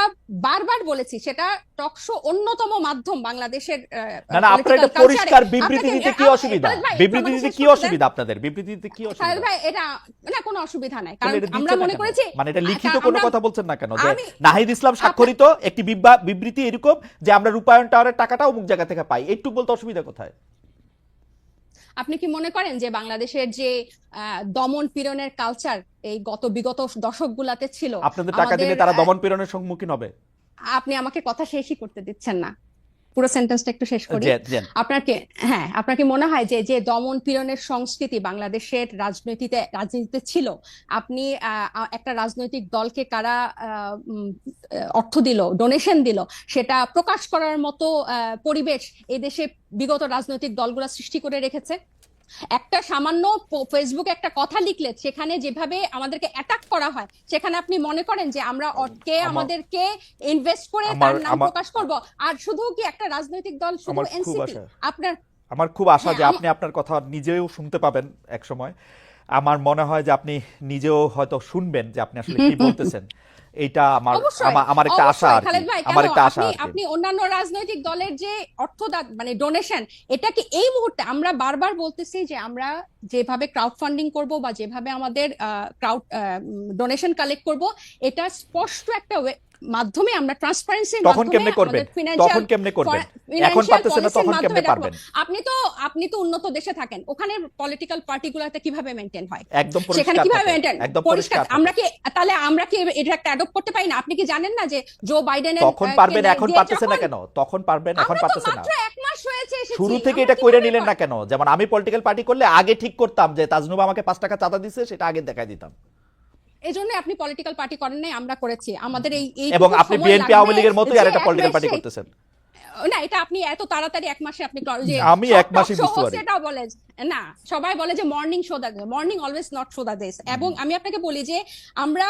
বারবার বলেছি, সেটা টকশো অন্যতম মাধ্যম বাংলাদেশের। না না, আপনার একটা পরিষ্কার বিবৃতি দিতে কি অসুবিধা? বিবৃতি দিতে কি অসুবিধা আপনাদের? বিবৃতি দিতে কি অসুবিধা? ভাই এটা না, কোনো অসুবিধা নাই, কারণ আমরা মনে করেছি, মানে এটা লিখিত কোনো কথা বলছেন না কেন, যে নাহিদ ইসলাম স্বাক্ষরিত একটি বিবৃতি এরকম যে আমরা রূপায়ণ টাওয়ারের টাকাটা অমুক জায়গা থেকে পাই, একটু বলতে অসুবিধা কোথায়? আপনি কি মনে করেন যে বাংলাদেশের যে দমন পীড়নের কালচার এই বিগত দশকগুলাতে ছিল, আপনাদের টাকা দিলে তারা দমন পীড়নের সম্মুখীন হবে? আপনি আমাকে কথা শেষই করতে দিচ্ছেন না, পুরো সেন্টেন্সটা একটু শেষ করি। আপনার কি মনে হয় যে দমন পীড়নের সংস্কৃতি বাংলাদেশের রাজনীতিতে ছিল, আপনি একটা রাজনৈতিক দলকে কারা অর্থ দিল, ডোনেশন দিল, সেটা প্রকাশ করার মতো পরিবেশ এই দেশে বিগত রাজনৈতিক দলগুলো সৃষ্টি করে রেখেছে? একটা সামান্য ফেসবুকে একটা কথা লিখলে সেখানে যেভাবে আমাদেরকে অ্যাটাক করা হয়, সেখানে আপনি মনে করেন যে আমরা আমাদেরকে ইনভেস্ট করে তার নাম প্রকাশ করব? আর শুধু কি একটা রাজনৈতিক দল, শুধু এনসিপি? আমার খুব আশা যে আপনি আপনার কথা নিজেও শুনতে পাবেন এক সময়। আমার মনে হয় যে আপনি নিজেও হয়তো শুনবেন যে আপনি আসলে কি বলতেছেন। এটা আমার অবশ্যই আমার একটা আশা অবশ্যই আর কি, খালেদ ভাই, আমার কেন একটা আশা আপনি আর কি। আপনি অন্যান্য রাজনৈতিক দলের যে অর্থ মানে ডোনেশন, এটা কি এই মুহূর্তে আমরা বারবার বলতেছি যে আমরা যেভাবে ক্রাউড ফান্ডিং করব বা যেভাবে আমাদের ক্রাউড ডোনেশন কালেক্ট করব, এটা স্পষ্ট একটা মাধ্যমে আমরা ট্রান্সপারেন্সির তখন মাধ্যমে কেমনে করবেন, আমাদের ফিনান্সিয়াল তখন কেমনে করবেন, এখন ফিনান্সিয়াল পারতেছেন না, পলিসির তখন মাধ্যমে কেমনে এটা করব। পারবেন? আপনি তো উন্নত দেশে থাকেন, ওখানে পলিটিক্যাল পার্টিগুলোতে কিভাবে মেনটেন হয়, একদম সেখানে পরিষ্কার কিভাবে থাকে, মেনটেন একদম পরিষ্কার। পরিষ্কার আমরা থাকে। কি তাহলে আমরা কি এটা একটা অ্যাডপ্ট করতে পারি না? আপনি কি জানেন না যে জো বাইডেনের তখন পারবেন, এখন দিয়ে পারতেছেন না যখন কেন? তখন পারবেন, এখন আমরা তো পারতেছেন না। মাত্র 1 মাস হয়েছে এসেছি, শুরু থেকে আমরা এটা কইরা কিভাবে নিলেন না কেন? যেমন আমি পলিটিক্যাল পার্টি করলে আগে ঠিক করতাম যে তাজনুবা আমাকে 5 টাকা চাঁদা দিছে, সেটা আগে দেখাই দিতাম। এই জন্য আপনি পলিটিক্যাল পার্টি করেন নাই, আমরা করেছি। আমাদের এই এবং আপনি বিএনপি আওয়ামী লীগের মতোই আর একটা পলিটিক্যাল পার্টি করতেছেন। না, এটা আপনি এত তাড়াতাড়ি 1 মাসে আপনি যে আমি 1 মাসে বুঝতে পারি। সেটাও বলে না, সবাই বলে যে morning show the, morning always not show the দেশ। এবং আমি আপনাকে বলি যে আমরা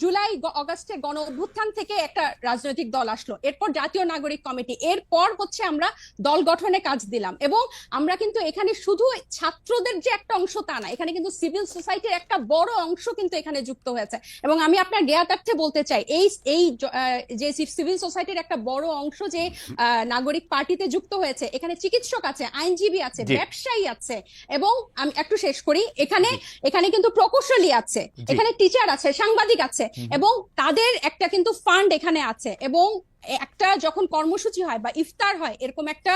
জুলাই অগাস্টে গণ অভ্যুত্থান থেকে একটা রাজনৈতিক দল আসলো, এরপর জাতীয় নাগরিক কমিটি, এরপর হচ্ছে আমরা দল গঠনে কাজ দিলাম। এবং আমরা কিন্তু এখানে শুধু ছাত্রদের যে একটা অংশ তা না, এখানে কিন্তু সিভিল সোসাইটির একটা বড় অংশ কিন্তু এখানে যুক্ত হয়েছে। এবং আমি আপনার জ্ঞাতার্থে বলতে চাই, এই যে সিভিল সোসাইটির একটা বড় অংশ যে নাগরিক পার্টিতে যুক্ত হয়েছে, এখানে চিকিৎসক আছে, আইনজীবী আছে, ব্যবসায়ী আছে, এবং আমি একটু শেষ করি, এখানে কিন্তু প্রকৌশলী আছে, এখানে টিচার আছে, সাংবাদিক আছে, এবং তাদের একটা কিন্তু ফান্ড এখানে আছে। এবং একটা যখন কর্মসূচি হয় বা ইফতার হয়, এরকম একটা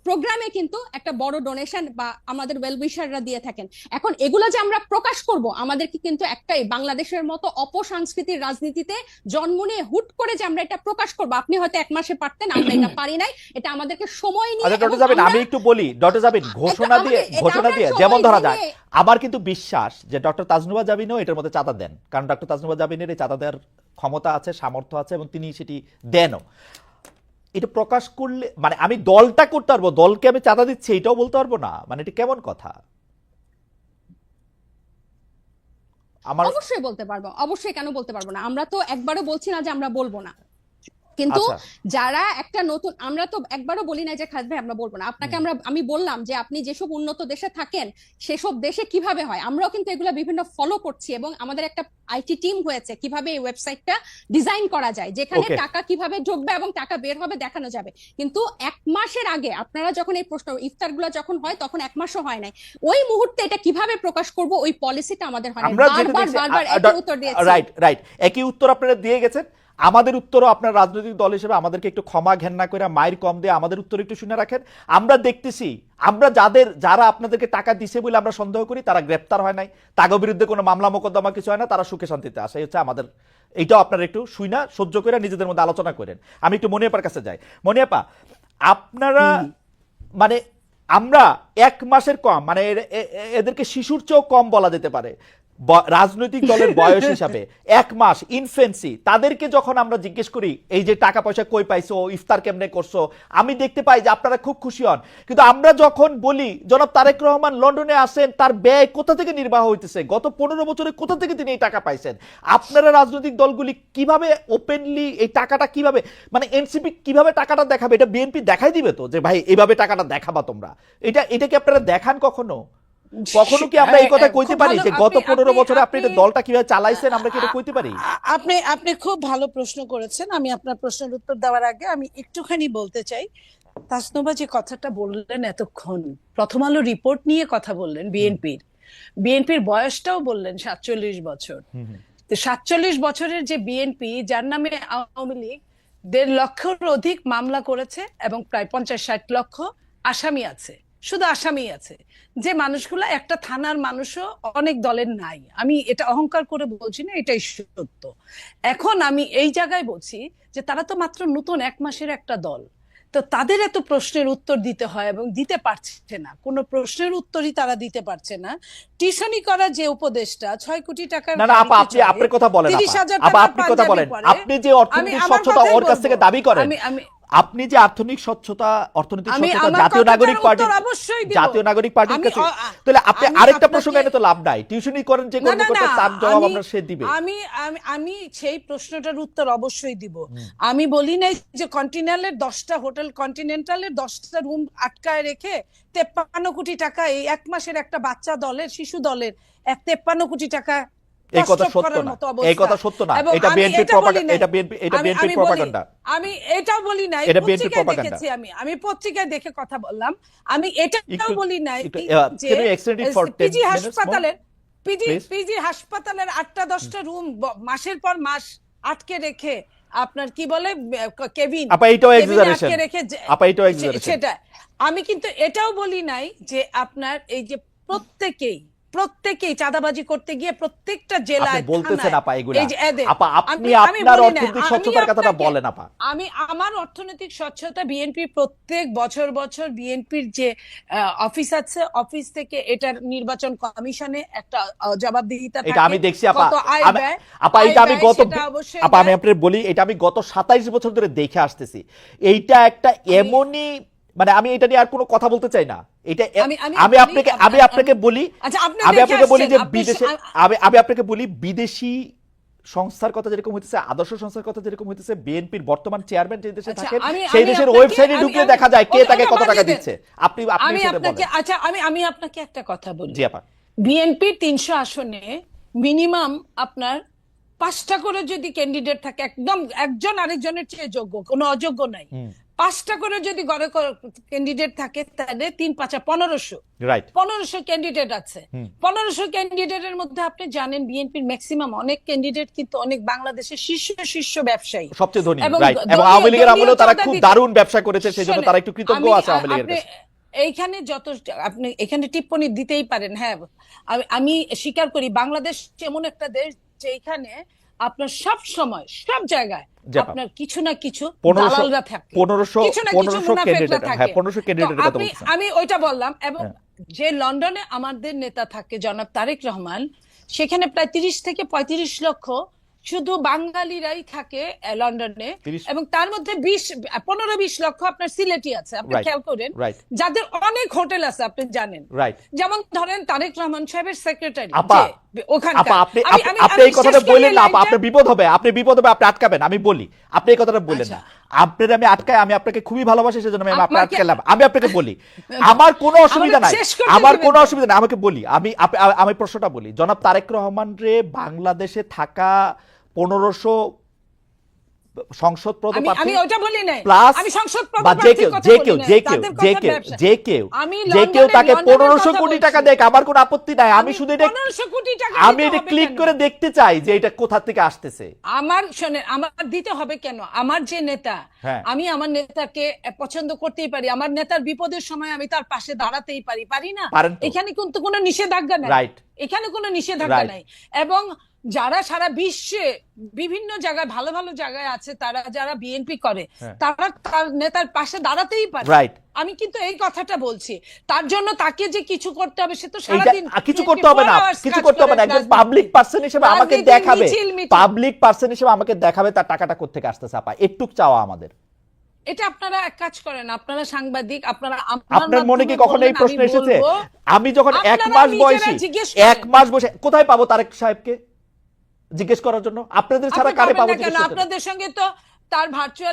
প্রোগ্রামে কিন্তু একটা বড় ডোনেশন বা আমাদের ওয়েলউইশাররা দিয়ে থাকেন। এখন এগুলো যে আমরা প্রকাশ করব, আমাদেরকে কিন্তু একটাই, বাংলাদেশের মতো অপসংস্কৃতির রাজনীতিতে জন্ম নিয়ে হুট করে যে আমরা এটা প্রকাশ করব, আপনি হয়তো 1 মাসে পারতেন, আমরা এটা পারি নাই। এটা আমাদেরকে সময় নিয়ে। আচ্ছা ডক্টর জাবিন, আমি একটু বলি, ডক্টর জাবিন ঘোষণা দিয়ে যেমন ধরা যায়, আমার কিন্তু বিশ্বাস যে ডক্টর তাজনুবা জাবিনও এটার মধ্যে চাঁদা দেন, কারণ ডক্টর তাজনুবা জাবিনের এই চাঁদা দেওয়ার ক্ষমতা আছে, সামর্থ্য আছে, এবং তিনি সেটি দেনও। এটা প্রকাশ করলে মানে আমি দলটা করতে পারবো, দলকে আমি চাঁদা দিচ্ছি এটাও বলতে পারবো না, মানে এটা কেমন কথা? আমার অবশ্যই বলতে পারবো, অবশ্যই, কেন বলতে পারবো না? আমরা তো একবারও বলছি না যে আমরা বলবো না, কিন্তু যারা একটা নতুন, আমরা তো একবারও বলি না যে খালেদ ভাই আমরা বলবো না। আপনাকে আমি বললাম যে আপনি যেসব উন্নত দেশে থাকেন সেসব দেশে কিভাবে হয়, আমরাও কিন্তু এগুলো বিভিন্ন ফলো করছি, এবং আমাদের একটা আইটি টিম হয়েছে কিভাবে এই ওয়েবসাইটটা ডিজাইন করা যায়, যেখানে টাকা কিভাবে ঢুকবে এবং টাকা বের হবে দেখানো যাবে। কিন্তু 1 মাসের আগে আপনারা যখন এই প্রশ্ন ইফতারগুলো যখন হয়, তখন 1 মাসও হয় নাই, ওই মুহূর্তে এটা কিভাবে প্রকাশ করব ওই পলিসিটা আমাদের হয় না। বারবার একই উত্তর দিয়েছি। রাইট, একই উত্তর আপনারা দিয়ে গেছেন। আমাদের উত্তরও আপনার রাজনৈতিক দল হিসেবে আমাদেরকে একটু ক্ষমা ঘেন্না করে মায়ের কম দিয়ে আমাদের উত্তর একটু শুনে রাখেন। আমরা দেখতেছি, আমরা যারা আপনাদেরকে টাকা দিছে বলে আমরা সন্দেহ করি, তারা গ্রেপ্তার হয় নাই, তাদের বিরুদ্ধে কোনো মামলা মোকদ্দমা কিছু হয় না, তারা সুখে শান্তিতে আসে, হচ্ছে আমাদের। এইটাও আপনারা একটু শুইনা সহ্য করে নিজেদের মধ্যে আলোচনা করেন। আমি একটু মনিয়াপার কাছে যাই। মনিয়াপা, আপনারা মানে আমরা 1 মাসের কম, মানে এদেরকে শিশুর চেয়েও কম বলা যেতে পারে রাজনৈতিক দলের বয়স হিসাবে, 1 মাস ইনফেন্সি, তাদেরকে যখন আমরা জিজ্ঞেস করি এই যে টাকা পয়সা কই পাইছো, ইফতার কেমনে করছো, আমি দেখতে পাই যে আপনারা খুব খুশি হন। কিন্তু আমরা যখন বলি জনাব তারেক রহমান লন্ডনে আসেন, তার ব্যয় কোথা থেকে নির্বাহ হইতেছে, গত 15 বছরে কোথা থেকে তিনি এই টাকা পাইছেন, আপনারা রাজনৈতিক দলগুলি কিভাবে ওপেনলি এই টাকাটা কিভাবে, মানে এনসিপি কিভাবে টাকাটা দেখাবে, এটা বিএনপি দেখাই দিবে তো যে ভাই এইভাবে টাকাটা দেখাবা তোমরা, এটা কি আপনারা দেখান কখনো? কখনো কি আমরা এই কথা কইতে পারি যে গত 15 বছরে আপনি এই দলটা কিভাবে চালাইছেন, আমরা কি এটা কইতে পারি? আপনি খুব ভালো প্রশ্ন করেছেন। আমি আপনার প্রশ্নের উত্তর দেওয়ার আগে আমি একটুখানি বলতে চাই, তাসনুবা যে কথাটা বললেন এতক্ষণ, প্রথম আলো রিপোর্ট নিয়ে কথা বললেন, বিএনপির বয়সটাও বললেন 47 বছর। তো 47 বছরের যে বিএনপি, যার নামে আওয়ামী লীগ 1.5 লক্ষের অধিক মামলা করেছে এবং প্রায় 50-60 লক্ষ আসামি আছে, শুধু আসামি আছে, যে মানুষগুলো একটা থানার মানুষও অনেক দলের নাই। আমি এটা অহংকার করে বলছি না, এটাই সত্য। এখন আমি এই জায়গায় বলছি যে তারা তো মাত্র নতুন 1 মাসের একটা দল, তো তাদের এত প্রশ্নের উত্তর দিতে হয় এবং দিতে পারছে না, কোনো প্রশ্নের উত্তরই তারা দিতে পারছে না। টিউশনি করা যে উপদেশটা 6 কোটি টাকার, না আপা, আপনি আপনার কথা বলেন, আপনি কথা বলেন, আপনি যে অর্থনৈতিক স্বচ্ছতা ওর কাছ থেকে দাবি করেন, আপনি যে অর্থনৈতিক স্বচ্ছতা জাতীয় নাগরিক পার্টির কাছে, তাহলে আপনি আরেকটা প্রসঙ্গ এনে তো লাভ নাই, টিউশনি করেন যে কর্মকর্তা, তার জবাব আমরা সে দিবে। আমি সেই প্রশ্নটার উত্তর অবশ্যই দিব। আমি বলি নাই যে কন্টিনেন্টালের 10টা হোটেল, কন্টিনেন্টালের 10টা রুম আটকায় রেখে 53 কোটি টাকা এই 1 মাসের একটা বাচ্চা দলের, শিশু দলের 53 কোটি টাকা এই কথা প্রস্তাব সত্য করার না, মতো এই কথা অবস্থা। সত্য না, এবং এটা আমি বিএনপির এটা বলি প্রপাগান্ডা, নাই। এটা বিএনপির আমি বলি, প্রপাগান্ডা। আমি এটাও বলি নাই, এটা বিএনপির পত্রিকায় প্রপাগান্ডা। দেখেছি, আমি পত্রিকায় দেখে কথা বললাম। আমি এটাও একটু বলি নাই একটু যে can you extend it for 10 PG minutes more? হাসপাতালের Please? পিজি হাসপাতালের 8টা 10টা রুম মাসের পর মাস আটকে রেখে আপনার কি বলে কেবিন, আপা এটাও কেবিনে এক্সাজারেশন, আটকে রেখে আপা এটাও এক্সাজারেশন। সেটা আমি কিন্তু এটাও বলি নাই যে আপনার এই যে প্রত্যেকেই চাঁদাবাজি করতে গিয়ে প্রত্যেকটা আপনি জেলায় বলতেছেন থানায়, আপা এগুলা, এই যে এদের আপা আপনি আমি আপনার বলি না, অর্থনৈতিক আমি স্বচ্ছতার কথাটা আপনাকে- বলেন আপা। আমি আমার অর্থনৈতিক স্বচ্ছতা বিএনপি প্রত্যেক বছর বিএনপির যে অফিস আছে, অফিস থেকে এটার নির্বাচন কমিশনে একটা জবাবদিহিতা এটা থাকে। আমি দেখছি আপা, কত আয় আমি- ব্যয়, আপা আয় এটা আমি ব্যয় গত সেটা অবশ্যই আপা আমি দেয়। আপনাকে বলি, এটা আমি গত 27 বছর ধরে দেখে আসতেছি। এইটা একটা এমনই, মানে আমি এটা নিয়ে আর কোনো কথা বলতে চাই না। এটা আমি আপনাকে বলি, আচ্ছা, আপনি আমি দেখে আপনাকে বলি যে আসছেন, আপনি বিদেশে, আমি আপনাকে বলি বিদেশি সংস্থার কথা যেরকম হইতেছে, আদর্শ সংস্থার কথা যেরকম হইতেছে, বিএনপির বর্তমান চেয়ারম্যান যে দেশে আচ্ছা, থাকেন আমি- সেই আমি দেশের আপনাকে- ওয়েবসাইটে আমি- ঢুকলে আমি- দেখা যায় কে ওটা তাকে কত টাকা বাদ দিবেন। দিচ্ছে। আপনি আমি সেটা আপনাকে বলেন। আচ্ছা আমি আপনাকে একটা কথা বলি। জি আপা। বিএনপি 300 আসনে মিনিমাম আপনার 5টা করে যদি ক্যান্ডিডেট থাকে, একদম একজন আরেকজনের চেয়ে যোগ্য, কোনো অযোগ্য নাই, 5টা করে যদি গড়ে ক্যান্ডিডেট থাকে, তাহলে 3 5 1500, রাইট 1500 ক্যান্ডিডেট আছে। 1500 ক্যান্ডিডেটের মধ্যে আপনি জানেন বিএনপির ম্যাক্সিমাম অনেক ক্যান্ডিডেট কিন্তু অনেক বাংলাদেশের শীর্ষ ব্যবসায়ী, সবচেয়ে ধনী, এবং রাইট। এবং দলীয়- আওয়ামী লীগের দলীয় আমলেও তারা চাঁদা খুব দিতে- দারুণ ব্যবসা করেছে, সেই জন্য শোনেন, তারা একটু কৃতজ্ঞ আমি- আছে আওয়ামী লীগের আপনি কাছে। এইখানে আপনি এখানে টিপ্পণী দিতেই পারেন, হ্যাঁ, আমি স্বীকার করি বাংলাদেশ এমন একটা দেশ যেখানে আপনার সব সময় সব জায়গায় জি আপা। আপনার কিছু না কিছু 1500 দালালরা থাকে, 1500 কিছু না কিছু মুনাফেকরা ক্যান্ডিডেট, থাকে। হ্যাঁ 1500 তো ক্যান্ডিডেটের কথা আমি বলছেন। আমি ওইটা বললাম। এবং হ্যাঁ। যে লন্ডনে আমাদের নেতা থাকে জনাব তারেক রহমান, সেখানে প্রায় 30 থেকে 35 লক্ষ শুধু বাঙালিরাই থাকে লন্ডনে, 30 এবং তার মধ্যে 15-20 লক্ষ আপনার সিলেটি আছে, আপনি Right, খেয়াল করেন, right. যাদের অনেক হোটেল আছে, আপনি জানেন। রাইট যেমন ধরেন তারেক রহমান সাহেবের সেক্রেটারি আপা, ওখানকার, আপা আপনি আপনি এই কথাটা বললেন না আপা, আপনার বিপদ হবে, আপনি আপনি আটকাবেন। আমি বলি, আপনি এই কথাটা বললেন না, আপনার আমি আটকাই, আমি আপনাকে খুবই ভালোবাসি, সেজন্য আমি আপনাকে আটকালাম। আমি আপনাকে বলি, আমার কোনো অসুবিধা নাই, আমার কোনো অসুবিধা নাই, আমাকে বলি, আমি প্রশ্নটা বলি। জনাব তারেক রহমান রে বাংলাদেশে থাকা 1500 সংসদ পদ প্রার্থী আমি ওটা বলি নাই, প্লাস আমি সংসদ পদ বা প্রার্থীর কথা বলি নাই, তাদের কথা ব্যবসা। আমি যে কেউ তাকে লন্ডনের 1500 কথা কোটি বলছি। টাকা দেয়, আমার কোনো আপত্তি নাই। আমি শুধু এটা 1500 কোটি টাকা আমি দিতে এটা হবে ক্লিক কেন? করে দেখতে চাই যে এটা কোথা থেকে আসতেছে। শোনেন, আমার দিতে হবে কেন? আমার যে নেতা, হ্যাঁ। আমি আমার নেতাকে পছন্দ করতেই পারি, আমার নেতার বিপদের সময় আমি তার পাশে দাঁড়াতেই পারি না? পারেন তো। এখানে কিন্তু কোনো নিষেধাজ্ঞা নাই, Right. এখানে কোনো নিষেধাজ্ঞা Right. নাই। এবং যারা সারা বিশ্বে বিভিন্ন জায়গায় ভালো ভালো জায়গায় আছে, তারা যারা বিএনপি করে, হ্যাঁ। তারা তার নেতার পাশে দাঁড়াতেই পারে। Right. আমি কিন্তু এই কথাটা বলছি। তার জন্য তাকে যে কিছু করতে হবে, সে তো এইটা সারাদিন কিছু করতে হবে না, 24 hours কিছু কাজ করতে হবে করে না। একজন রাজনীতি। পাবলিক পার্সন হিসেবে আমাকে রাজনীতি, দেখাবে, মিছিল। পাবলিক পার্সন হিসেবে আমাকে দেখাবে তার টাকাটা কোত্থেকে আসতেছে। আপা একটু চাওয়া আমাদের। এটা আপনারা এক কাজ করেন, আপনারা সাংবাদিক, আপনারা আপনার মনে কি কখনো এই প্রশ্ন এসেছে? আমি যখন 1 আপনারা মাস নিজেরা বয়সী, জিজ্ঞেস করেন। 1 মাস বসে কোথায় পাবো তারেক সাহেবকে জিজ্ঞেস করার জন্য? আপনাদের ছাড়া কারে পাবো জিজ্ঞেস করার জন্য? আপনাদের সঙ্গে তো তার ভার্চুয়াল